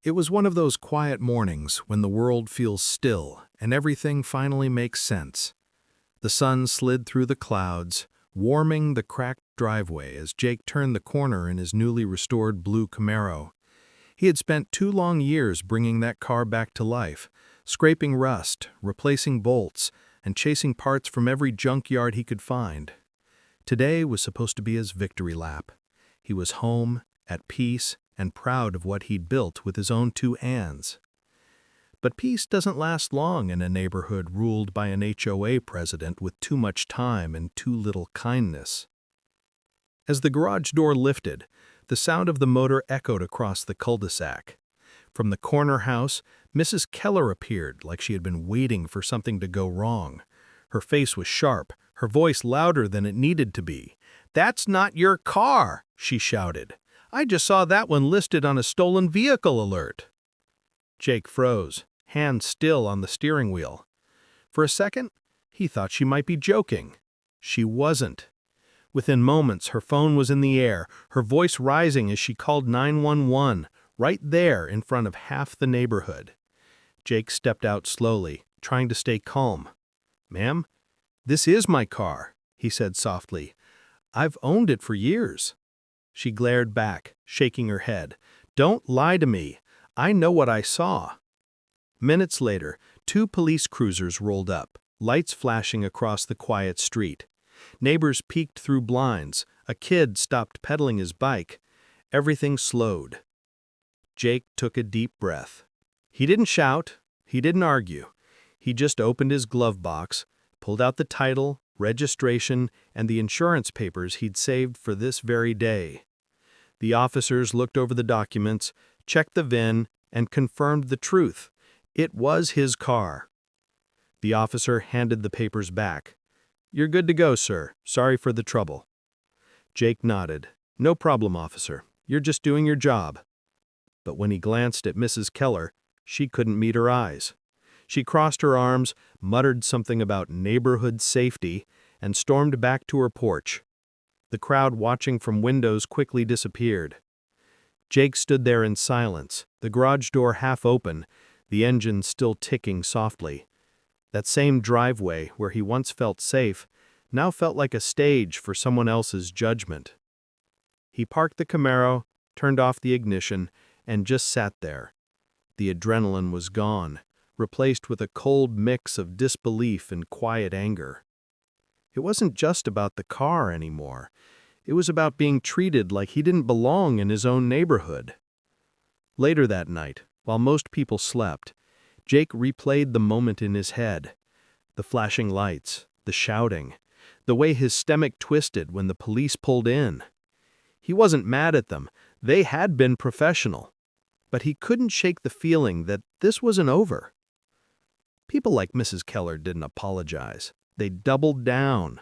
It was one of those quiet mornings when the world feels still and everything finally makes sense. The sun slid through the clouds, warming the cracked driveway as Jake turned the corner in his newly restored blue Camaro. He had spent 2 long years bringing that car back to life, scraping rust, replacing bolts, and chasing parts from every junkyard he could find. Today was supposed to be his victory lap. He was home, at peace, and proud of what he'd built with his own 2 hands. But peace doesn't last long in a neighborhood ruled by an HOA president with too much time and too little kindness. As the garage door lifted, the sound of the motor echoed across the cul-de-sac. From the corner house, Mrs. Keller appeared like she had been waiting for something to go wrong. Her face was sharp, her voice louder than it needed to be. "That's not your car!" she shouted. "I just saw that one listed on a stolen vehicle alert." Jake froze, hands still on the steering wheel. For a second, he thought she might be joking. She wasn't. Within moments, her phone was in the air, her voice rising as she called 911, right there in front of half the neighborhood. Jake stepped out slowly, trying to stay calm. "Ma'am, this is my car," he said softly. "I've owned it for years." She glared back, shaking her head. "Don't lie to me. I know what I saw." Minutes later, 2 police cruisers rolled up, lights flashing across the quiet street. Neighbors peeked through blinds. A kid stopped pedaling his bike. Everything slowed. Jake took a deep breath. He didn't shout. He didn't argue. He just opened his glove box, pulled out the title, registration, and the insurance papers he'd saved for this very day. The officers looked over the documents, checked the VIN, and confirmed the truth. It was his car. The officer handed the papers back. "You're good to go, sir. Sorry for the trouble." Jake nodded. "No problem, officer. You're just doing your job." But when he glanced at Mrs. Keller, she couldn't meet her eyes. She crossed her arms, muttered something about neighborhood safety, and stormed back to her porch. The crowd watching from windows quickly disappeared. Jake stood there in silence, the garage door half open, the engine still ticking softly. That same driveway, where he once felt safe, now felt like a stage for someone else's judgment. He parked the Camaro, turned off the ignition, and just sat there. The adrenaline was gone, replaced with a cold mix of disbelief and quiet anger. It wasn't just about the car anymore. It was about being treated like he didn't belong in his own neighborhood. Later that night, while most people slept, Jake replayed the moment in his head. The flashing lights, the shouting, the way his stomach twisted when the police pulled in. He wasn't mad at them. They had been professional. But he couldn't shake the feeling that this wasn't over. People like Mrs. Keller didn't apologize. They doubled down.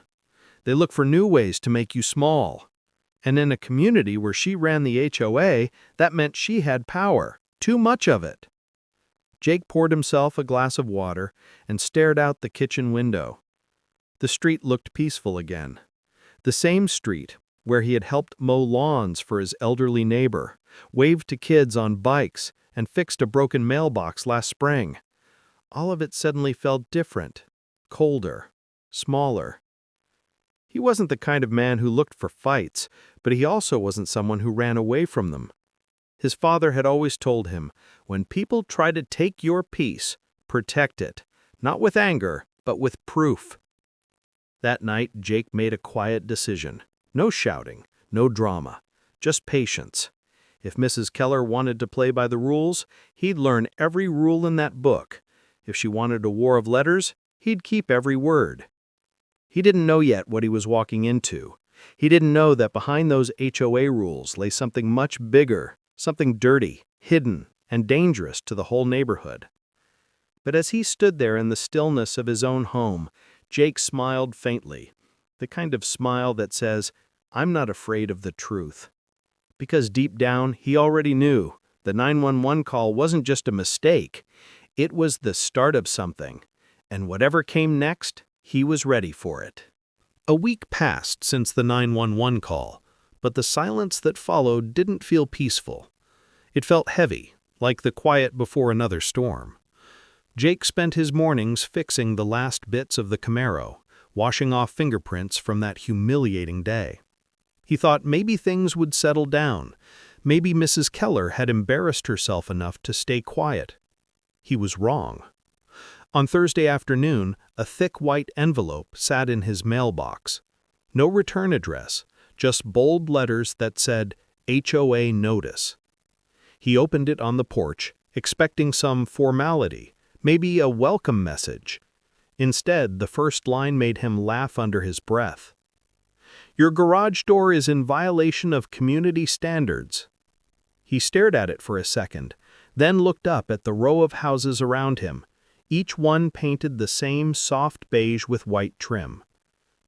They looked for new ways to make you small. And in a community where she ran the HOA, that meant she had power, too much of it. Jake poured himself a glass of water and stared out the kitchen window. The street looked peaceful again. The same street where he had helped mow lawns for his elderly neighbor, waved to kids on bikes, and fixed a broken mailbox last spring. All of it suddenly felt different, colder, smaller. He wasn't the kind of man who looked for fights, but he also wasn't someone who ran away from them. His father had always told him, when people try to take your peace, protect it, not with anger, but with proof. That night, Jake made a quiet decision. No shouting, no drama, just patience. If Mrs. Keller wanted to play by the rules, he'd learn every rule in that book. If she wanted a war of letters, he'd keep every word. He didn't know yet what he was walking into. He didn't know that behind those HOA rules lay something much bigger, something dirty, hidden, and dangerous to the whole neighborhood. But as he stood there in the stillness of his own home, Jake smiled faintly, the kind of smile that says, "I'm not afraid of the truth." Because deep down, he already knew the 911 call wasn't just a mistake. It was the start of something, and whatever came next, he was ready for it. A week passed since the 911 call, but the silence that followed didn't feel peaceful. It felt heavy, like the quiet before another storm. Jake spent his mornings fixing the last bits of the Camaro, washing off fingerprints from that humiliating day. He thought maybe things would settle down. Maybe Mrs. Keller had embarrassed herself enough to stay quiet. He was wrong. On Thursday afternoon, a thick white envelope sat in his mailbox. No return address, just bold letters that said HOA notice. He opened it on the porch, expecting some formality, maybe a welcome message. Instead, the first line made him laugh under his breath. Your garage door is in violation of community standards. He stared at it for a second, then looked up at the row of houses around him, each one painted the same soft beige with white trim.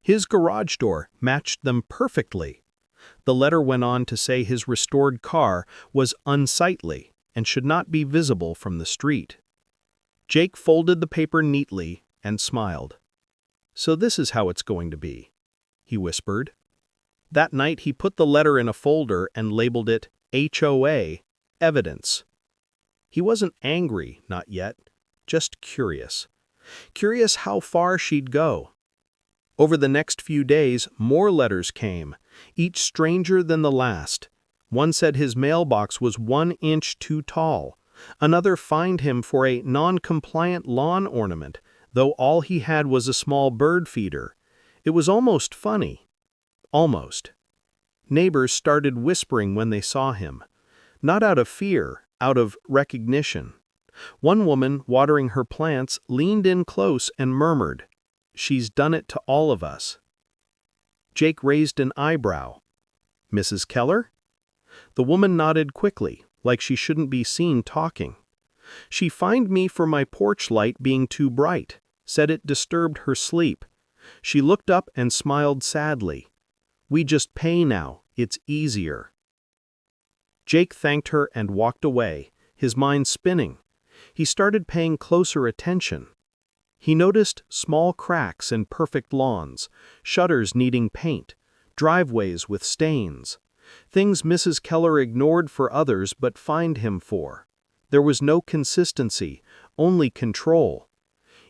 His garage door matched them perfectly. The letter went on to say his restored car was unsightly and should not be visible from the street. Jake folded the paper neatly and smiled. So this is how it's going to be, he whispered. That night he put the letter in a folder and labeled it HOA, evidence. He wasn't angry, not yet, just curious. Curious how far she'd go. Over the next few days, more letters came, each stranger than the last. One said his mailbox was 1 inch too tall. Another fined him for a non-compliant lawn ornament, though all he had was a small bird feeder. It was almost funny. Almost. Neighbors started whispering when they saw him. Not out of fear, out of recognition. One woman, watering her plants, leaned in close and murmured, "She's done it to all of us." Jake raised an eyebrow. "Mrs. Keller?" The woman nodded quickly, like she shouldn't be seen talking. "She fined me for my porch light being too bright, said it disturbed her sleep. She looked up and smiled sadly. We just pay now, it's easier." Jake thanked her and walked away, his mind spinning. He started paying closer attention. He noticed small cracks in perfect lawns, shutters needing paint, driveways with stains. Things Mrs. Keller ignored for others but fined him for. There was no consistency, only control.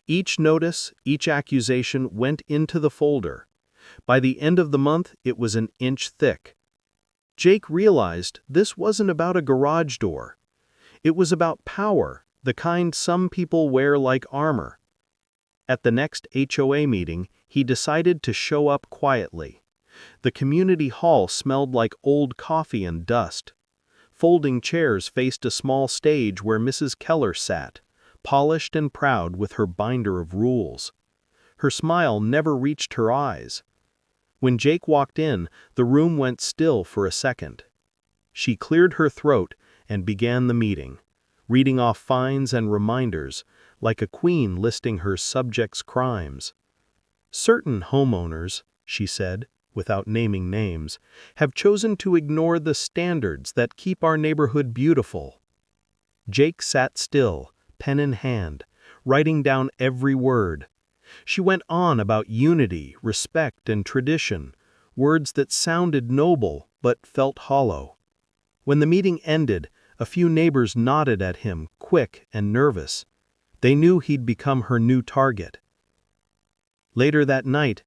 Each notice, each accusation went into the folder. By the end of the month, it was an inch thick. Jake realized this wasn't about a garage door. It was about power, the kind some people wear like armor. At the next HOA meeting, he decided to show up quietly. The community hall smelled like old coffee and dust. Folding chairs faced a small stage where Mrs. Keller sat, polished and proud with her binder of rules. Her smile never reached her eyes. When Jake walked in, the room went still for a second. She cleared her throat and began the meeting, reading off fines and reminders, like a queen listing her subjects' crimes. Certain homeowners, she said, without naming names, have chosen to ignore the standards that keep our neighborhood beautiful. Jake sat still, pen in hand, writing down every word. She went on about unity, respect, and tradition, words that sounded noble but felt hollow. When the meeting ended, a few neighbors nodded at him, quick and nervous. They knew he'd become her new target. Later that night,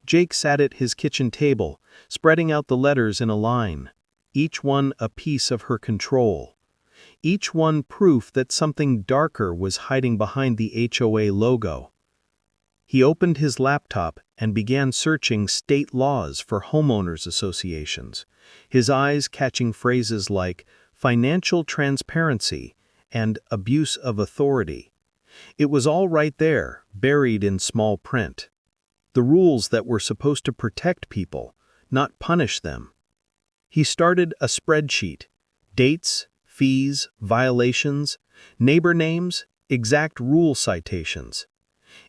Jake sat at his kitchen table, spreading out the letters in a line, each one a piece of her control. Each one proof that something darker was hiding behind the HOA logo. He opened his laptop and began searching state laws for homeowners associations, his eyes catching phrases like financial transparency and abuse of authority. It was all right there, buried in small print. The rules that were supposed to protect people, not punish them. He started a spreadsheet. Dates, fees, violations, neighbor names, exact rule citations.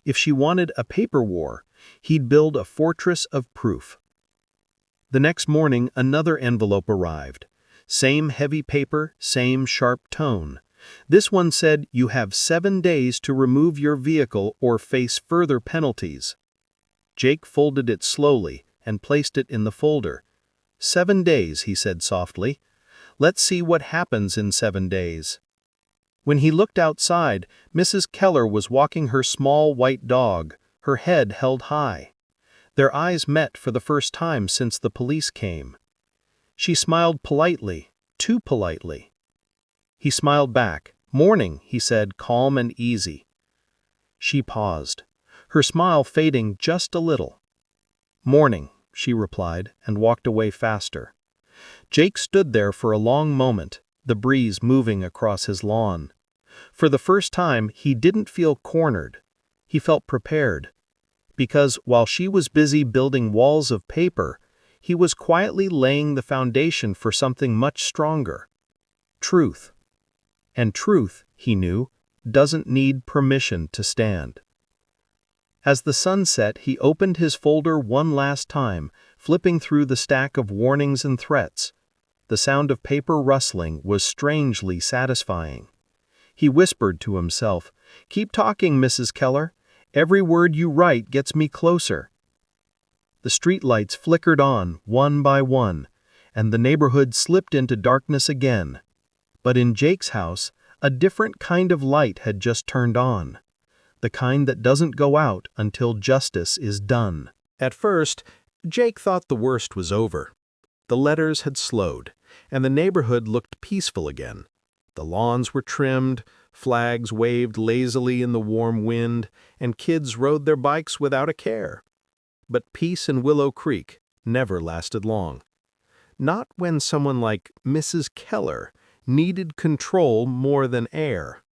If she wanted a paper war, he'd build a fortress of proof. The next morning, another envelope arrived. Same heavy paper, same sharp tone. This one said, "You have 7 days to remove your vehicle or face further penalties." Jake folded it slowly and placed it in the folder. 7 days, he said softly. Let's see what happens in 7 days. When he looked outside, Mrs. Keller was walking her small white dog, her head held high. Their eyes met for the first time since the police came. She smiled politely, too politely. He smiled back. "Morning," he said, calm and easy. She paused, her smile fading just a little. "Morning," she replied, and walked away faster. Jake stood there for a long moment, the breeze moving across his lawn. For the first time, he didn't feel cornered. He felt prepared. Because while she was busy building walls of paper, he was quietly laying the foundation for something much stronger. Truth. And truth, he knew, doesn't need permission to stand. As the sun set, he opened his folder one last time, flipping through the stack of warnings and threats. The sound of paper rustling was strangely satisfying. He whispered to himself, "Keep talking, Mrs. Keller. Every word you write gets me closer." The streetlights flickered on, one by one, and the neighborhood slipped into darkness again. But in Jake's house, a different kind of light had just turned on. The kind that doesn't go out until justice is done. At first, Jake thought the worst was over. The letters had slowed, and the neighborhood looked peaceful again. The lawns were trimmed, flags waved lazily in the warm wind, and kids rode their bikes without a care. But peace in Willow Creek never lasted long. Not when someone like Mrs. Keller needed control more than air.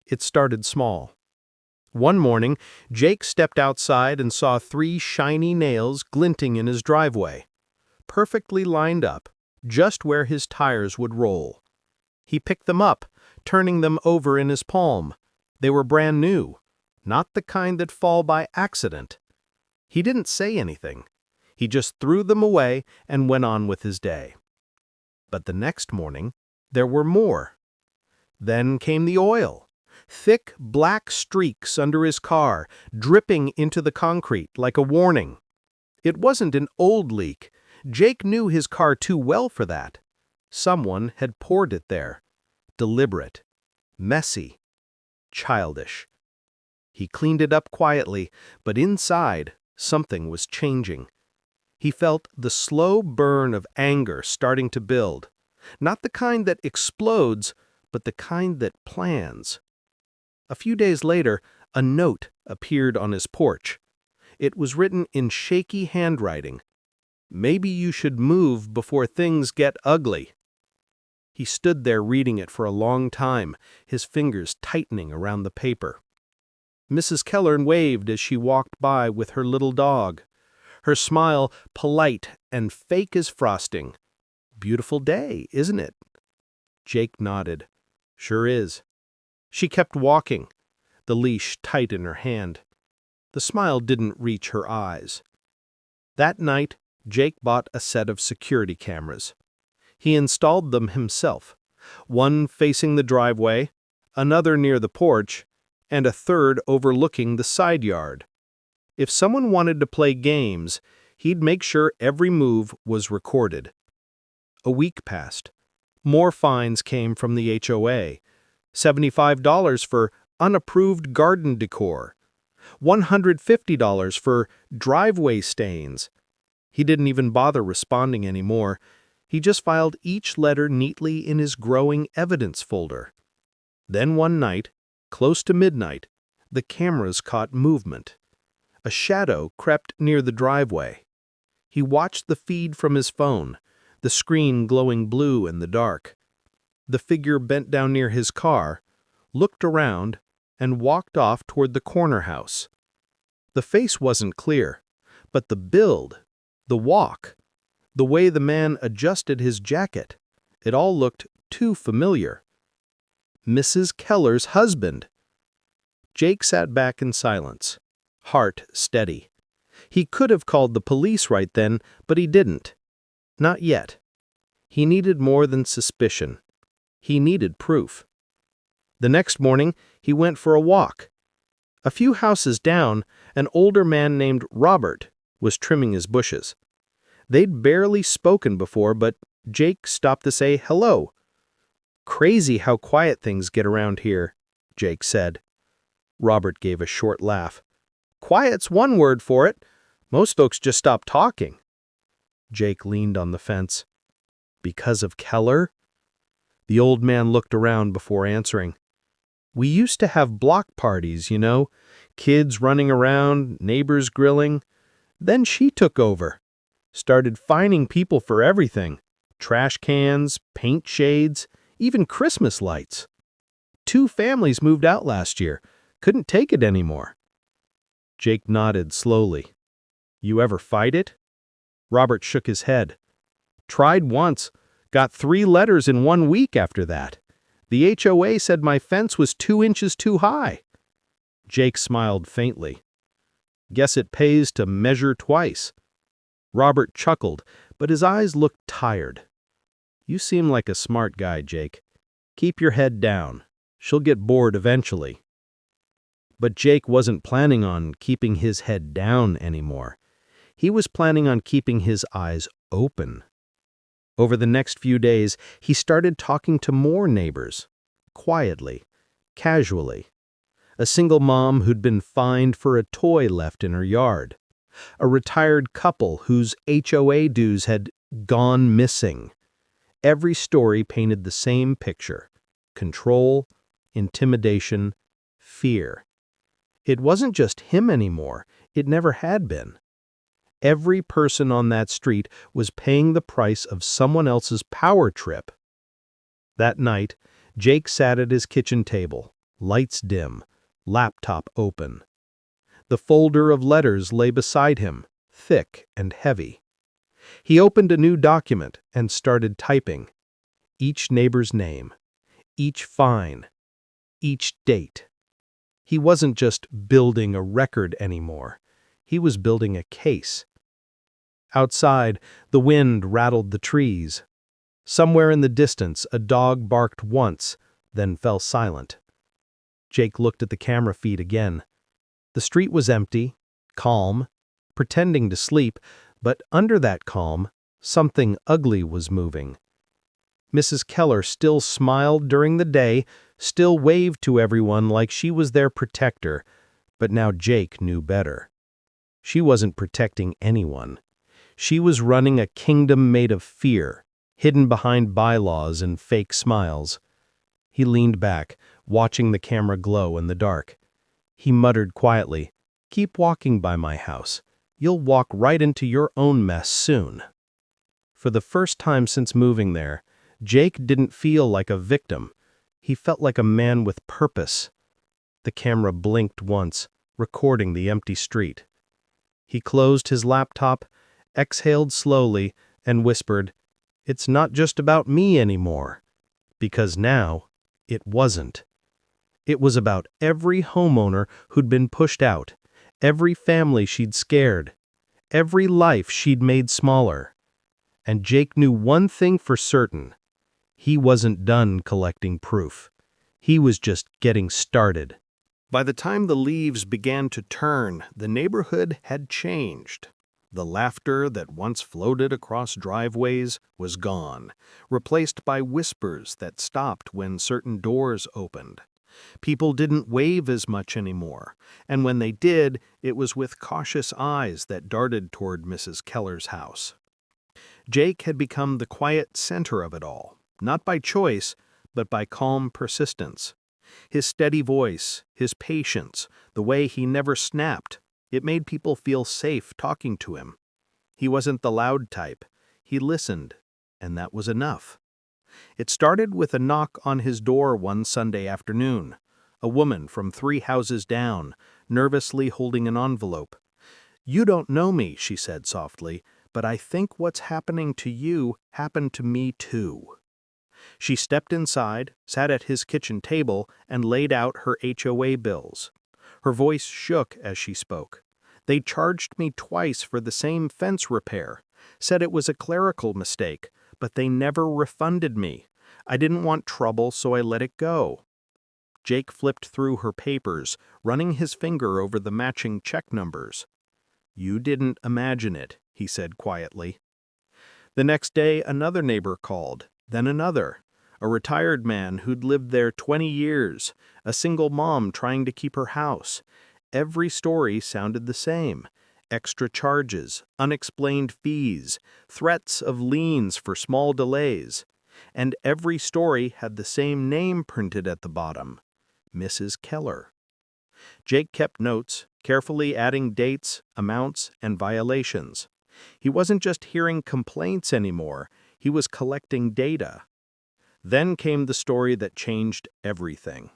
It started small. One morning, Jake stepped outside and saw 3 shiny nails glinting in his driveway, perfectly lined up, just where his tires would roll. He picked them up, turning them over in his palm. They were brand new, not the kind that fall by accident. He didn't say anything. He just threw them away and went on with his day. But the next morning, there were more. Then came the oil. Thick black streaks under his car, dripping into the concrete like a warning. It wasn't an old leak. Jake knew his car too well for that. Someone had poured it there. Deliberate, messy, childish. He cleaned it up quietly, but inside, something was changing. He felt the slow burn of anger starting to build. Not the kind that explodes, but the kind that plans. A few days later, a note appeared on his porch. It was written in shaky handwriting. "Maybe you should move before things get ugly." He stood there reading it for a long time, his fingers tightening around the paper. Mrs. Keller waved as she walked by with her little dog. Her smile polite and fake as frosting. "Beautiful day, isn't it?" Jake nodded. "Sure is." She kept walking, the leash tight in her hand. The smile didn't reach her eyes. That night, Jake bought a set of security cameras. He installed them himself, one facing the driveway, another near the porch, and a third overlooking the side yard. If someone wanted to play games, he'd make sure every move was recorded. A week passed. More fines came from the HOA. $75 for unapproved garden decor. $150 for driveway stains. He didn't even bother responding anymore. He just filed each letter neatly in his growing evidence folder. Then one night, close to midnight, the cameras caught movement. A shadow crept near the driveway. He watched the feed from his phone, the screen glowing blue in the dark. The figure bent down near his car, looked around, and walked off toward the corner house. The face wasn't clear, but the build, the walk, the way the man adjusted his jacket, it all looked too familiar. Mrs. Keller's husband. Jake sat back in silence, heart steady. He could have called the police right then, but he didn't. Not yet. He needed more than suspicion. He needed proof. The next morning, he went for a walk. A few houses down, an older man named Robert was trimming his bushes. They'd barely spoken before, but Jake stopped to say hello. Crazy how quiet things get around here, Jake said. Robert gave a short laugh. Quiet's one word for it. Most folks just stop talking. Jake leaned on the fence. Because of Keller? The old man looked around before answering. We used to have block parties, you know, kids running around, neighbors grilling. Then she took over. Started fining people for everything. Trash cans, paint shades, even Christmas lights. 2 families moved out last year. Couldn't take it anymore. Jake nodded slowly. You ever fight it? Robert shook his head. Tried once. Got 3 letters in 1 week after that. The HOA said my fence was 2 inches too high. Jake smiled faintly. Guess it pays to measure twice. Robert chuckled, but his eyes looked tired. You seem like a smart guy, Jake. Keep your head down. She'll get bored eventually. But Jake wasn't planning on keeping his head down anymore. He was planning on keeping his eyes open. Over the next few days, he started talking to more neighbors. Quietly, casually. A single mom who'd been fined for a toy left in her yard. A retired couple whose HOA dues had gone missing. Every story painted the same picture: control, intimidation, fear. It wasn't just him anymore. It never had been. Every person on that street was paying the price of someone else's power trip. That night, Jake sat at his kitchen table, lights dim, laptop open. The folder of letters lay beside him, thick and heavy. He opened a new document and started typing. Each neighbor's name, each fine, each date. He wasn't just building a record anymore. He was building a case. Outside, the wind rattled the trees. Somewhere in the distance, a dog barked once, then fell silent. Jake looked at the camera feed again. The street was empty, calm, pretending to sleep, but under that calm, something ugly was moving. Mrs. Keller still smiled during the day, still waved to everyone like she was their protector, but now Jake knew better. She wasn't protecting anyone. She was running a kingdom made of fear, hidden behind bylaws and fake smiles. He leaned back, watching the camera glow in the dark. He muttered quietly, "Keep walking by my house. You'll walk right into your own mess soon." For the first time since moving there, Jake didn't feel like a victim. He felt like a man with purpose. The camera blinked once, recording the empty street. He closed his laptop, exhaled slowly, and whispered, "It's not just about me anymore." Because now, it wasn't. It was about every homeowner who'd been pushed out, every family she'd scared, every life she'd made smaller. And Jake knew one thing for certain. He wasn't done collecting proof. He was just getting started. By the time the leaves began to turn, the neighborhood had changed. The laughter that once floated across driveways was gone, replaced by whispers that stopped when certain doors opened. People didn't wave as much anymore, and when they did, it was with cautious eyes that darted toward Mrs. Keller's house. Jake had become the quiet center of it all, not by choice, but by calm persistence. His steady voice, his patience, the way he never snapped, it made people feel safe talking to him. He wasn't the loud type. He listened, and that was enough. It started with a knock on his door one Sunday afternoon. A woman from 3 houses down, nervously holding an envelope. "You don't know me," she said softly, "but I think what's happening to you happened to me too." She stepped inside, sat at his kitchen table, and laid out her HOA bills. Her voice shook as she spoke. "They charged me twice for the same fence repair, said it was a clerical mistake, but they never refunded me. I didn't want trouble, so I let it go." Jake flipped through her papers, running his finger over the matching check numbers. "You didn't imagine it," he said quietly. The next day, another neighbor called, then another. a retired man who'd lived there 20 years, a single mom trying to keep her house. Every story sounded the same. Extra charges, unexplained fees, threats of liens for small delays. And every story had the same name printed at the bottom: Mrs. Keller. Jake kept notes, carefully adding dates, amounts, and violations. He wasn't just hearing complaints anymore, he was collecting data. Then came the story that changed everything.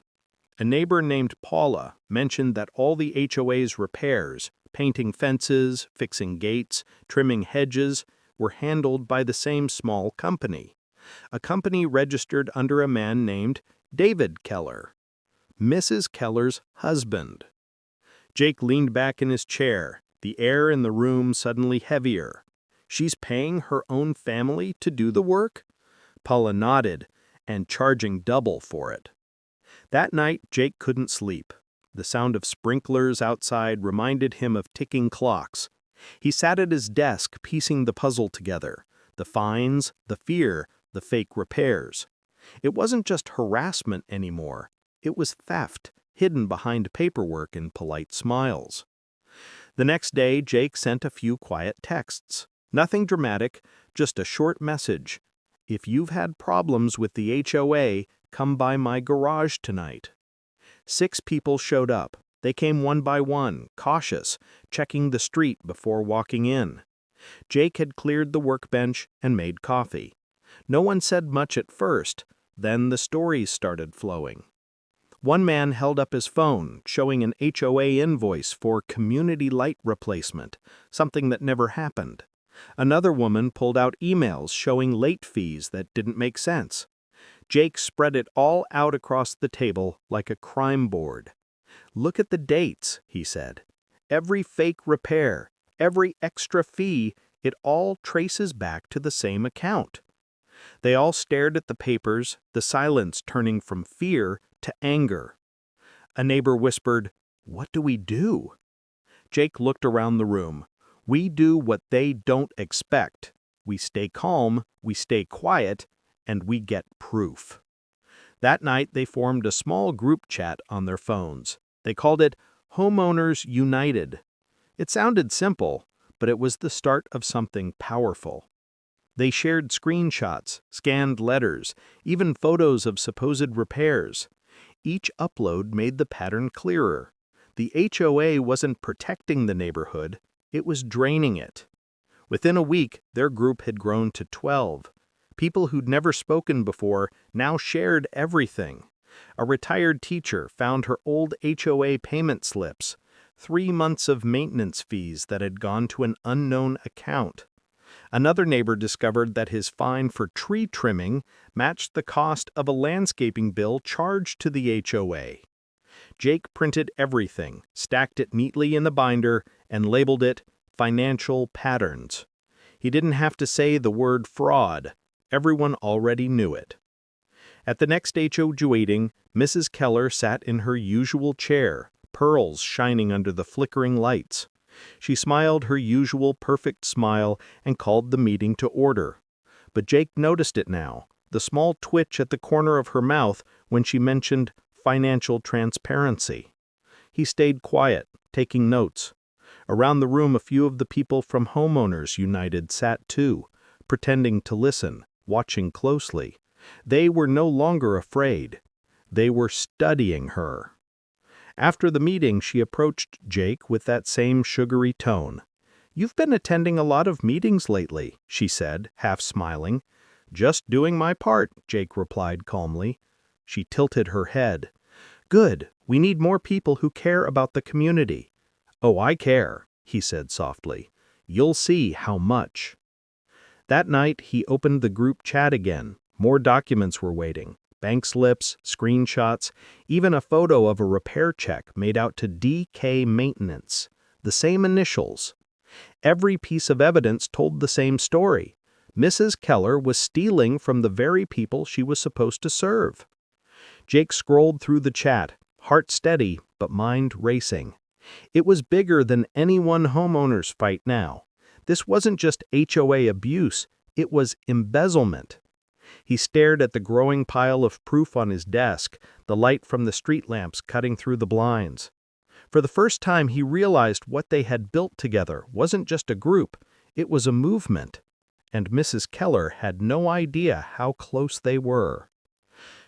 A neighbor named Paula mentioned that all the HOA's repairs, painting fences, fixing gates, trimming hedges, were handled by the same small company. A company registered under a man named David Keller, Mrs. Keller's husband. Jake leaned back in his chair, the air in the room suddenly heavier. She's paying her own family to do the work? Paula nodded, and charging double for it. That night, Jake couldn't sleep. The sound of sprinklers outside reminded him of ticking clocks. He sat at his desk piecing the puzzle together: the fines, the fear, the fake repairs. It wasn't just harassment anymore. It was theft, hidden behind paperwork and polite smiles. The next day, Jake sent a few quiet texts. Nothing dramatic, just a short message: "If you've had problems with the HOA, come by my garage tonight." 6 people showed up. They came one by one, cautious, checking the street before walking in. Jake had cleared the workbench and made coffee. No one said much at first, then the stories started flowing. One man held up his phone, showing an HOA invoice for community light replacement, something that never happened. Another woman pulled out emails showing late fees that didn't make sense. Jake spread it all out across the table like a crime board. "Look at the dates," he said. "Every fake repair, every extra fee, it all traces back to the same account." They all stared at the papers, the silence turning from fear to anger. A neighbor whispered, "What do we do?" Jake looked around the room. "We do what they don't expect. We stay calm, we stay quiet, and we get proof." That night they formed a small group chat on their phones. They called it Homeowners United. It sounded simple, but it was the start of something powerful. They shared screenshots, scanned letters, even photos of supposed repairs. Each upload made the pattern clearer. The HOA wasn't protecting the neighborhood, it was draining it. Within a week, their group had grown to 12. People who'd never spoken before now shared everything. A retired teacher found her old HOA payment slips, 3 months of maintenance fees that had gone to an unknown account. Another neighbor discovered that his fine for tree trimming matched the cost of a landscaping bill charged to the HOA. Jake printed everything, stacked it neatly in the binder, and labeled it Financial Patterns. He didn't have to say the word fraud. Everyone already knew it. At the next HOA meeting, Mrs. Keller sat in her usual chair, pearls shining under the flickering lights. She smiled her usual perfect smile and called the meeting to order. But Jake noticed it now, the small twitch at the corner of her mouth when she mentioned financial transparency. He stayed quiet, taking notes. Around the room, a few of the people from Homeowners United sat too, pretending to listen, watching closely. They were no longer afraid. They were studying her. After the meeting, she approached Jake with that same sugary tone. "You've been attending a lot of meetings lately," she said, half smiling. "Just doing my part," Jake replied calmly. She tilted her head. "Good. We need more people who care about the community." "Oh, I care," he said softly. "You'll see how much." That night, he opened the group chat again. More documents were waiting. Bank slips, screenshots, even a photo of a repair check made out to DK Maintenance, the same initials. Every piece of evidence told the same story. Mrs. Keller was stealing from the very people she was supposed to serve. Jake scrolled through the chat, heart steady but mind racing. It was bigger than any one homeowner's fight now. This wasn't just HOA abuse, it was embezzlement. He stared at the growing pile of proof on his desk, the light from the street lamps cutting through the blinds. For the first time, he realized what they had built together wasn't just a group, it was a movement. And Mrs. Keller had no idea how close they were.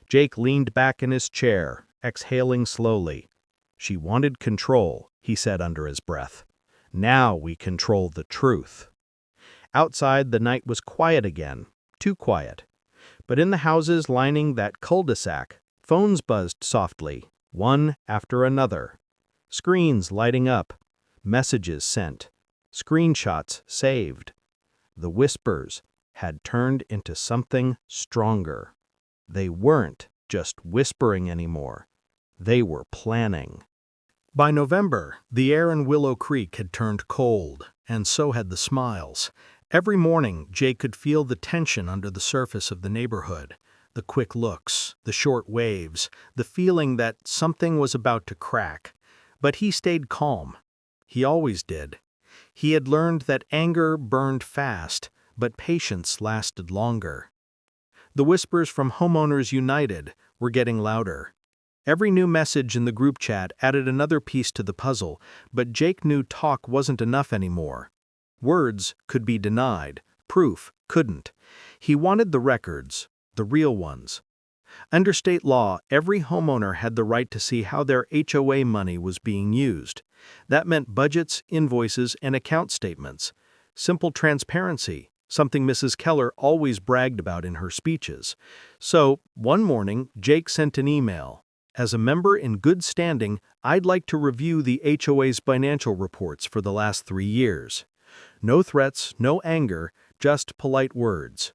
Jake leaned back in his chair, exhaling slowly. "She wanted control," he said under his breath. "Now we control the truth." Outside, the night was quiet again, too quiet. But in the houses lining that cul-de-sac, phones buzzed softly, one after another. Screens lighting up, messages sent, screenshots saved. The whispers had turned into something stronger. They weren't just whispering anymore. They were planning. By November, the air in Willow Creek had turned cold, and so had the smiles. Every morning, Jake could feel the tension under the surface of the neighborhood, the quick looks, the short waves, the feeling that something was about to crack. But he stayed calm. He always did. He had learned that anger burned fast, but patience lasted longer. The whispers from Homeowners United were getting louder. Every new message in the group chat added another piece to the puzzle, but Jake knew talk wasn't enough anymore. Words could be denied, proof couldn't. He wanted the records, the real ones. Under state law, every homeowner had the right to see how their HOA money was being used. That meant budgets, invoices, and account statements. Simple transparency, something Mrs. Keller always bragged about in her speeches. So, one morning, Jake sent an email. "As a member in good standing, I'd like to review the HOA's financial reports for the last 3 years. No threats, no anger, just polite words."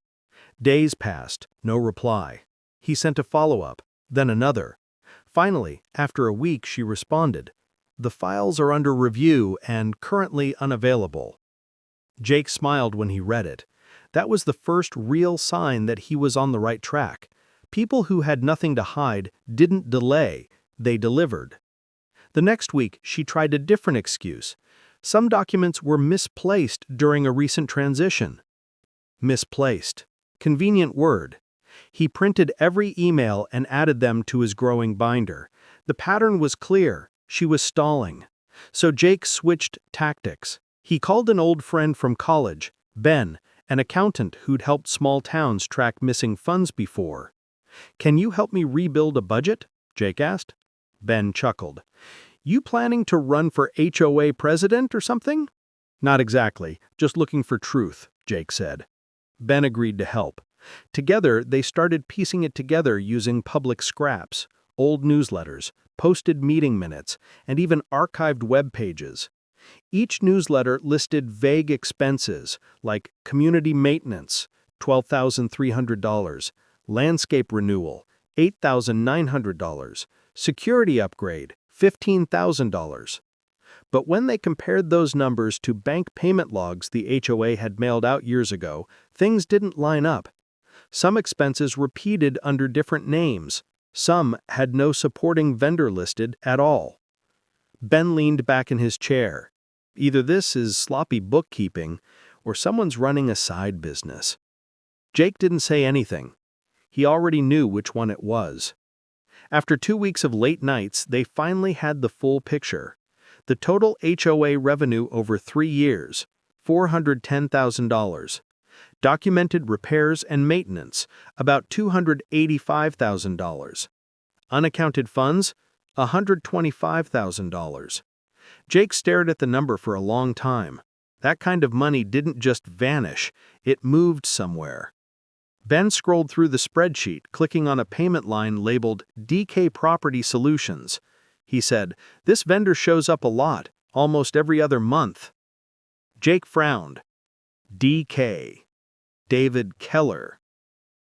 Days passed, no reply. He sent a follow-up, then another. Finally, after a week, she responded, "The files are under review and currently unavailable." Jake smiled when he read it. That was the first real sign that he was on the right track. People who had nothing to hide didn't delay, they delivered. The next week, she tried a different excuse. Some documents were misplaced during a recent transition. Misplaced. Convenient word. He printed every email and added them to his growing binder. The pattern was clear. She was stalling. So Jake switched tactics. He called an old friend from college, Ben, an accountant who'd helped small towns track missing funds before. "Can you help me rebuild a budget?" Jake asked. Ben chuckled. "You planning to run for HOA president or something?" "Not exactly, just looking for truth," Jake said. Ben agreed to help. Together, they started piecing it together using public scraps, old newsletters, posted meeting minutes, and even archived web pages. Each newsletter listed vague expenses like community maintenance, $12,300, landscape renewal, $8,900, security upgrade, $15,000. But when they compared those numbers to bank payment logs the HOA had mailed out years ago, things didn't line up. Some expenses repeated under different names. Some had no supporting vendor listed at all. Ben leaned back in his chair. Either this is sloppy bookkeeping, or someone's running a side business. Jake didn't say anything. He already knew which one it was. After 2 weeks of late nights, they finally had the full picture. The total HOA revenue over 3 years, $410,000. Documented repairs and maintenance, about $285,000. Unaccounted funds, $125,000. Jake stared at the number for a long time. That kind of money didn't just vanish, it moved somewhere. Ben scrolled through the spreadsheet, clicking on a payment line labeled DK Property Solutions. He said, "This vendor shows up a lot, almost every other month." Jake frowned. DK. David Keller.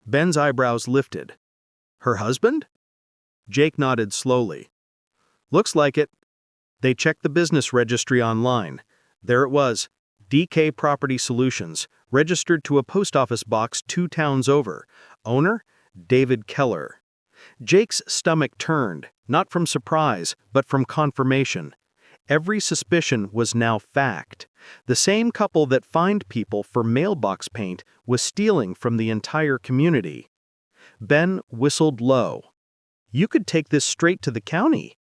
Ben's eyebrows lifted. "Her husband?" Jake nodded slowly. "Looks like it." They checked the business registry online. There it was, DK Property Solutions, registered to a post office box 2 towns over. Owner? David Keller. Jake's stomach turned, not from surprise, but from confirmation. Every suspicion was now fact. The same couple that fined people for mailbox paint was stealing from the entire community. Ben whistled low. "You could take this straight to the county."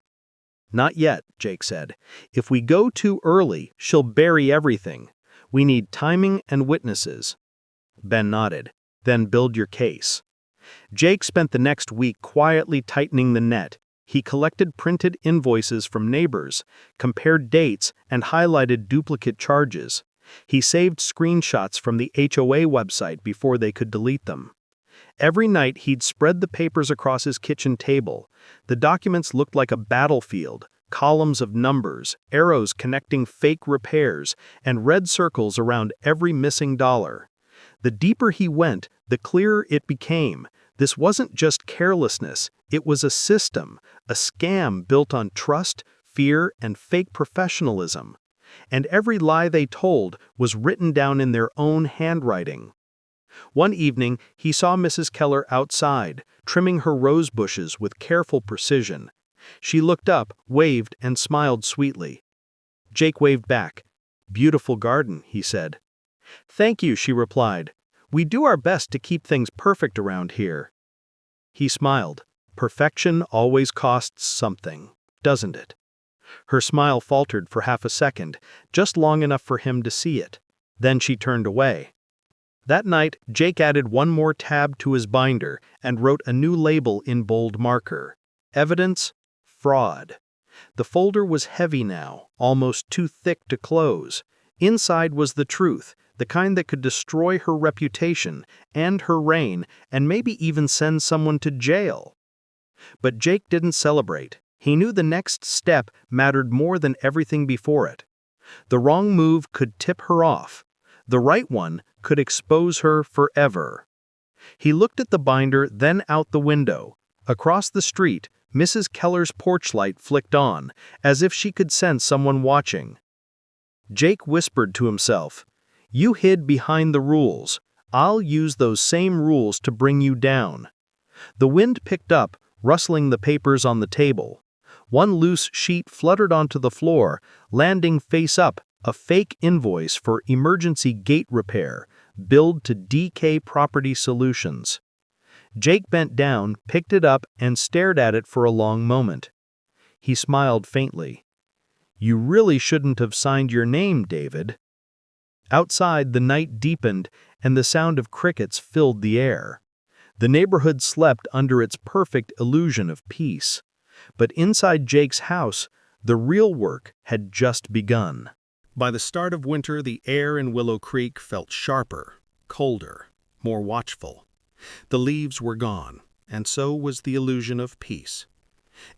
"Not yet," Jake said. "If we go too early, she'll bury everything. We need timing and witnesses." Ben nodded. "Then build your case." Jake spent the next week quietly tightening the net. He collected printed invoices from neighbors, compared dates, and highlighted duplicate charges. He saved screenshots from the HOA website before they could delete them. Every night he'd spread the papers across his kitchen table. The documents looked like a battlefield, columns of numbers, arrows connecting fake repairs, and red circles around every missing dollar. The deeper he went, the clearer it became. This wasn't just carelessness, it was a system, a scam built on trust, fear, and fake professionalism. And every lie they told was written down in their own handwriting. One evening, he saw Mrs. Keller outside, trimming her rose bushes with careful precision. She looked up, waved, and smiled sweetly. Jake waved back. "Beautiful garden," he said. "Thank you," she replied. "We do our best to keep things perfect around here." He smiled. "Perfection always costs something, doesn't it?" Her smile faltered for half a second, just long enough for him to see it. Then she turned away. That night, Jake added one more tab to his binder and wrote a new label in bold marker. Evidence: fraud. The folder was heavy now, almost too thick to close. Inside was the truth, the kind that could destroy her reputation, end her reign, and maybe even send someone to jail. But Jake didn't celebrate. He knew the next step mattered more than everything before it. The wrong move could tip her off. The right one could expose her forever. He looked at the binder, then out the window. Across the street, Mrs. Keller's porch light flicked on, as if she could sense someone watching. Jake whispered to himself, "You hid behind the rules. I'll use those same rules to bring you down." The wind picked up, rustling the papers on the table. One loose sheet fluttered onto the floor, landing face up, a fake invoice for emergency gate repair, billed to DK Property Solutions. Jake bent down, picked it up, and stared at it for a long moment. He smiled faintly. "You really shouldn't have signed your name, David." Outside, the night deepened, and the sound of crickets filled the air. The neighborhood slept under its perfect illusion of peace. But inside Jake's house, the real work had just begun. By the start of winter, the air in Willow Creek felt sharper, colder, more watchful. The leaves were gone, and so was the illusion of peace.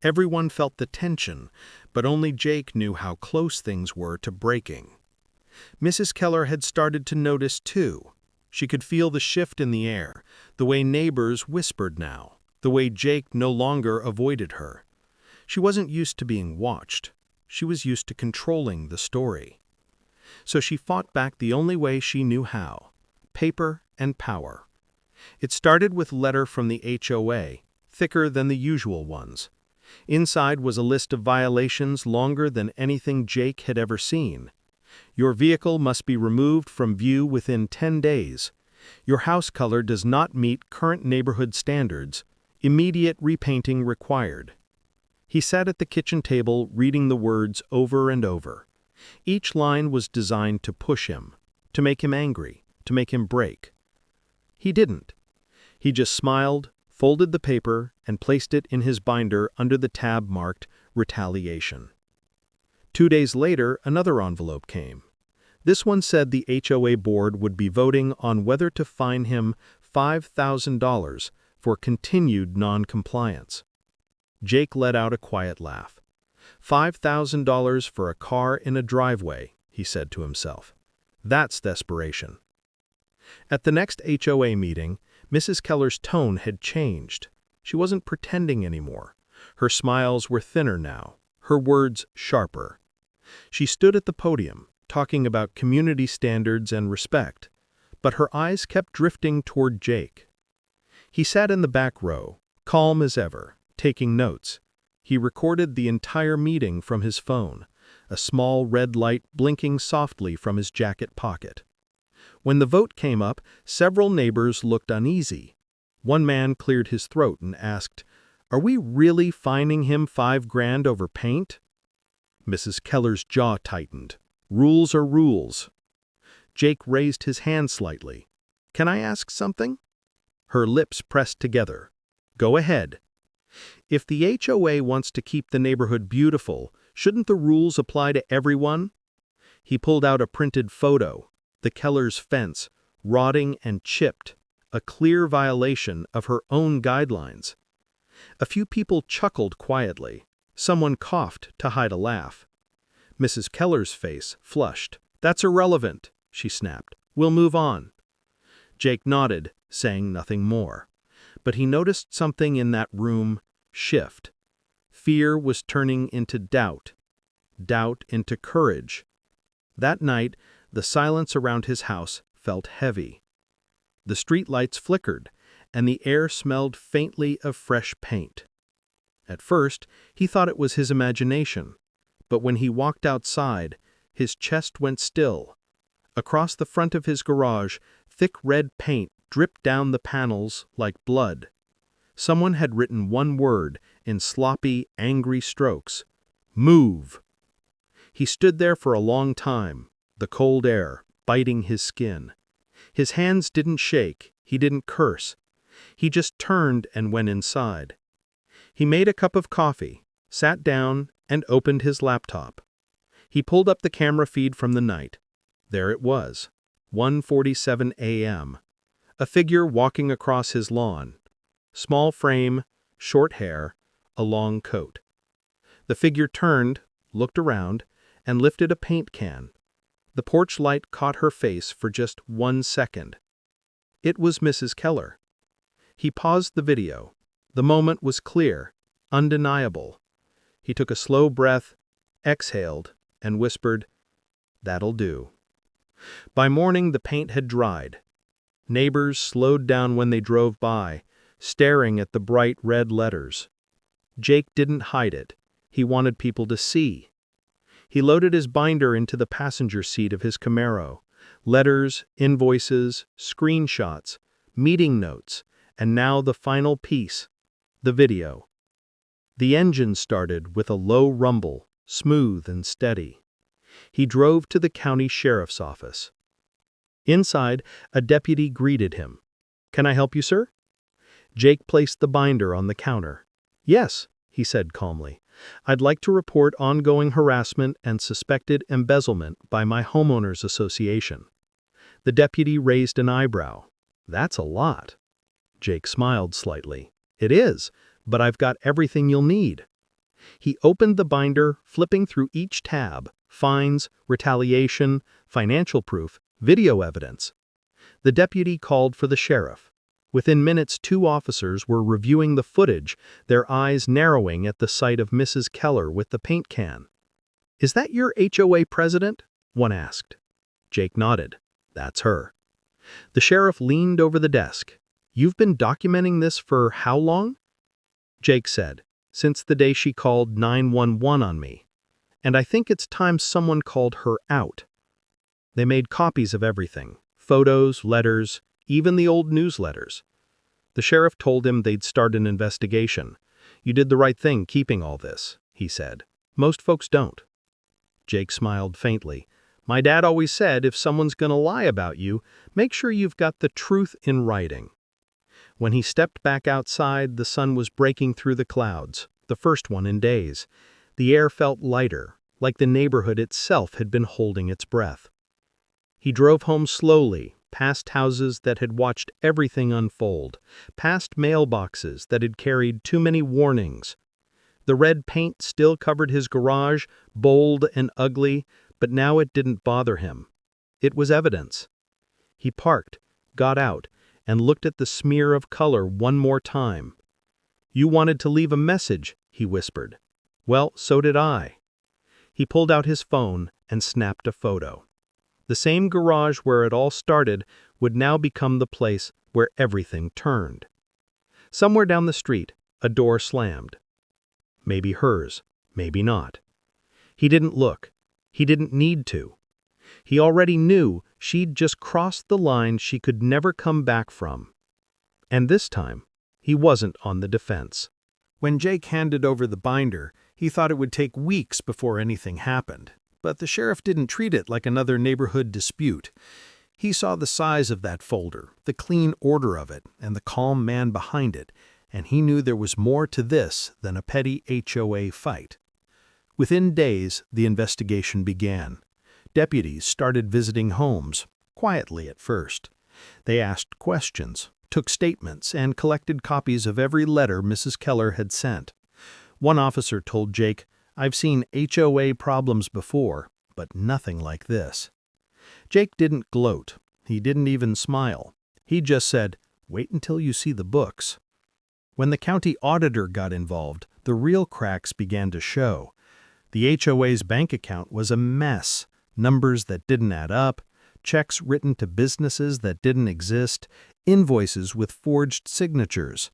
Everyone felt the tension, but only Jake knew how close things were to breaking. Mrs. Keller had started to notice too. She could feel the shift in the air, the way neighbors whispered now, the way Jake no longer avoided her. She wasn't used to being watched. She was used to controlling the story. So she fought back the only way she knew how: paper and power. It started with a letter from the HOA, thicker than the usual ones. Inside was a list of violations longer than anything Jake had ever seen. Your vehicle must be removed from view within 10 days. Your house color does not meet current neighborhood standards. Immediate repainting required. He sat at the kitchen table reading the words over and over. Each line was designed to push him, to make him angry, to make him break. He didn't. He just smiled, folded the paper, and placed it in his binder under the tab marked Retaliation. 2 days later, another envelope came. This one said the HOA board would be voting on whether to fine him $5,000 for continued non-compliance. Jake let out a quiet laugh. $5,000 for a car in a driveway, he said to himself. That's desperation. At the next HOA meeting, Mrs. Keller's tone had changed. She wasn't pretending anymore. Her smiles were thinner now, her words sharper. She stood at the podium, talking about community standards and respect, but her eyes kept drifting toward Jake. He sat in the back row, calm as ever, taking notes. He recorded the entire meeting from his phone, a small red light blinking softly from his jacket pocket. When the vote came up, several neighbors looked uneasy. One man cleared his throat and asked, "Are we really fining him $5,000 over paint?" Mrs. Keller's jaw tightened. Rules are rules. Jake raised his hand slightly. "Can I ask something?" Her lips pressed together. "Go ahead." "If the HOA wants to keep the neighborhood beautiful, shouldn't the rules apply to everyone?" He pulled out a printed photo, the Keller's fence, rotting and chipped, a clear violation of her own guidelines. A few people chuckled quietly. Someone coughed to hide a laugh. Mrs. Keller's face flushed. "That's irrelevant," she snapped. "We'll move on." Jake nodded, saying nothing more. But he noticed something in that room shift. Fear was turning into doubt, doubt into courage. That night, the silence around his house felt heavy. The streetlights flickered, and the air smelled faintly of fresh paint. At first, he thought it was his imagination, but when he walked outside, his chest went still. Across the front of his garage, thick red paint dripped down the panels like blood. Someone had written one word in sloppy, angry strokes: "Move." He stood there for a long time, the cold air biting his skin. His hands didn't shake, he didn't curse. He just turned and went inside. He made a cup of coffee, sat down, and opened his laptop. He pulled up the camera feed from the night. There it was, 1:47 a.m. A figure walking across his lawn. Small frame, short hair, a long coat. The figure turned, looked around, and lifted a paint can. The porch light caught her face for just 1 second. It was Mrs. Keller. He paused the video. The moment was clear, undeniable. He took a slow breath, exhaled, and whispered, "That'll do." By morning, the paint had dried. Neighbors slowed down when they drove by, staring at the bright red letters. Jake didn't hide it. He wanted people to see. He loaded his binder into the passenger seat of his Camaro. Letters, invoices, screenshots, meeting notes, and now the final piece, the video. The engine started with a low rumble, smooth and steady. He drove to the county sheriff's office. Inside, a deputy greeted him. "Can I help you, sir?" Jake placed the binder on the counter. "Yes," he said calmly. "I'd like to report ongoing harassment and suspected embezzlement by my homeowners association." The deputy raised an eyebrow. "That's a lot." Jake smiled slightly. "It is, but I've got everything you'll need." He opened the binder, flipping through each tab: fines, retaliation, financial proof, video evidence. The deputy called for the sheriff. Within minutes, 2 officers were reviewing the footage, their eyes narrowing at the sight of Mrs. Keller with the paint can. "Is that your HOA president?" one asked. Jake nodded. "That's her." The sheriff leaned over the desk. "You've been documenting this for how long?" Jake said, "Since the day she called 911 on me. And I think it's time someone called her out." They made copies of everything: photos, letters, even the old newsletters. The sheriff told him they'd start an investigation. "You did the right thing keeping all this," he said. "Most folks don't." Jake smiled faintly. "My dad always said if someone's gonna lie about you, make sure you've got the truth in writing." When he stepped back outside, the sun was breaking through the clouds, the first one in days. The air felt lighter, like the neighborhood itself had been holding its breath. He drove home slowly, past houses that had watched everything unfold, past mailboxes that had carried too many warnings. The red paint still covered his garage, bold and ugly, but now it didn't bother him. It was evidence. He parked, got out, and looked at the smear of color one more time. "You wanted to leave a message," he whispered. "Well, so did I." He pulled out his phone and snapped a photo. The same garage where it all started would now become the place where everything turned. Somewhere down the street, a door slammed. Maybe hers, maybe not. He didn't look. He didn't need to. He already knew she'd just crossed the line she could never come back from. And this time, he wasn't on the defense. When Jake handed over the binder, he thought it would take weeks before anything happened. But the sheriff didn't treat it like another neighborhood dispute. He saw the size of that folder, the clean order of it, and the calm man behind it, and he knew there was more to this than a petty HOA fight. Within days, the investigation began. Deputies started visiting homes, quietly at first. They asked questions, took statements, and collected copies of every letter Mrs. Keller had sent. One officer told Jake, "I've seen HOA problems before, but nothing like this." Jake didn't gloat. He didn't even smile. He just said, "Wait until you see the books." When the county auditor got involved, the real cracks began to show. The HOA's bank account was a mess. Numbers that didn't add up, checks written to businesses that didn't exist, invoices with forged signatures.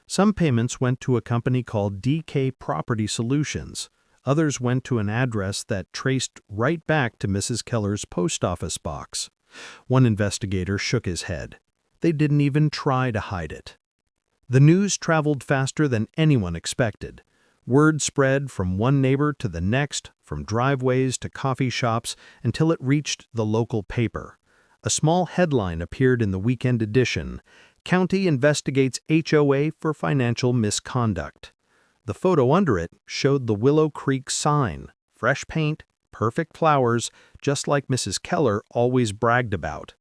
Some payments went to a company called DK Property Solutions. Others went to an address that traced right back to Mrs. Keller's post office box. One investigator shook his head. They didn't even try to hide it. The news traveled faster than anyone expected. Word spread from one neighbor to the next, from driveways to coffee shops, until it reached the local paper. A small headline appeared in the weekend edition, "County investigates HOA for financial misconduct." The photo under it showed the Willow Creek sign, fresh paint, perfect flowers, just like Mrs. Keller always bragged about.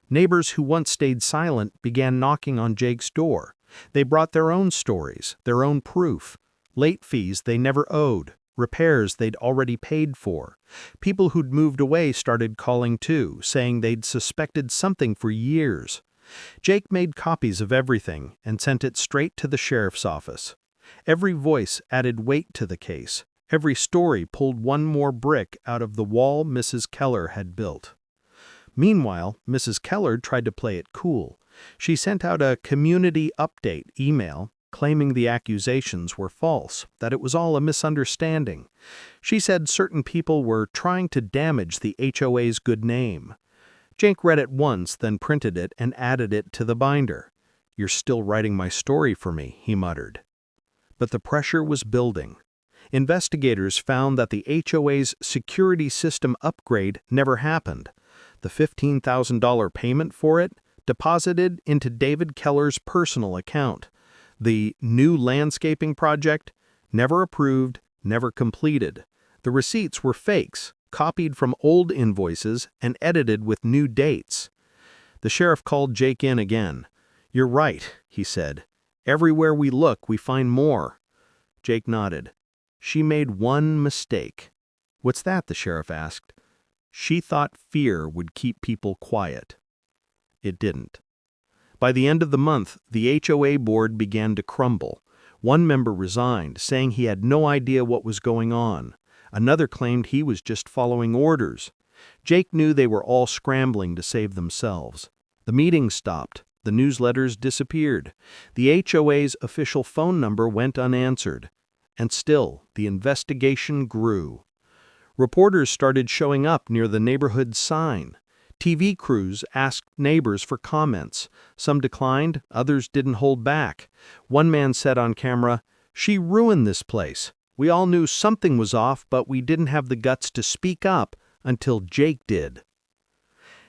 Neighbors who once stayed silent began knocking on Jake's door. They brought their own stories, their own proof. Late fees they never owed, repairs they'd already paid for. People who'd moved away started calling too, saying they'd suspected something for years. Jake made copies of everything and sent it straight to the sheriff's office. Every voice added weight to the case. Every story pulled one more brick out of the wall Mrs. Keller had built. Meanwhile, Mrs. Keller tried to play it cool. She sent out a community update email claiming the accusations were false, that it was all a misunderstanding. She said certain people were trying to damage the HOA's good name. Jake read it once, then printed it and added it to the binder. "You're still writing my story for me," he muttered. But the pressure was building. Investigators found that the HOA's security system upgrade never happened. The $15,000 payment for it deposited into David Keller's personal account. The new landscaping project, never approved, never completed. The receipts were fakes, copied from old invoices and edited with new dates. The sheriff called Jake in again. "You're right," he said. "Everywhere we look, we find more." Jake nodded. "She made one mistake." "What's that?" the sheriff asked. "She thought fear would keep people quiet." It didn't. By the end of the month, the HOA board began to crumble. One member resigned, saying he had no idea what was going on. Another claimed he was just following orders. Jake knew they were all scrambling to save themselves. The meetings stopped. The newsletters disappeared. The HOA's official phone number went unanswered. And still, the investigation grew. Reporters started showing up near the neighborhood sign. TV crews asked neighbors for comments. Some declined, others didn't hold back. One man said on camera, "She ruined this place. We all knew something was off, but we didn't have the guts to speak up until Jake did."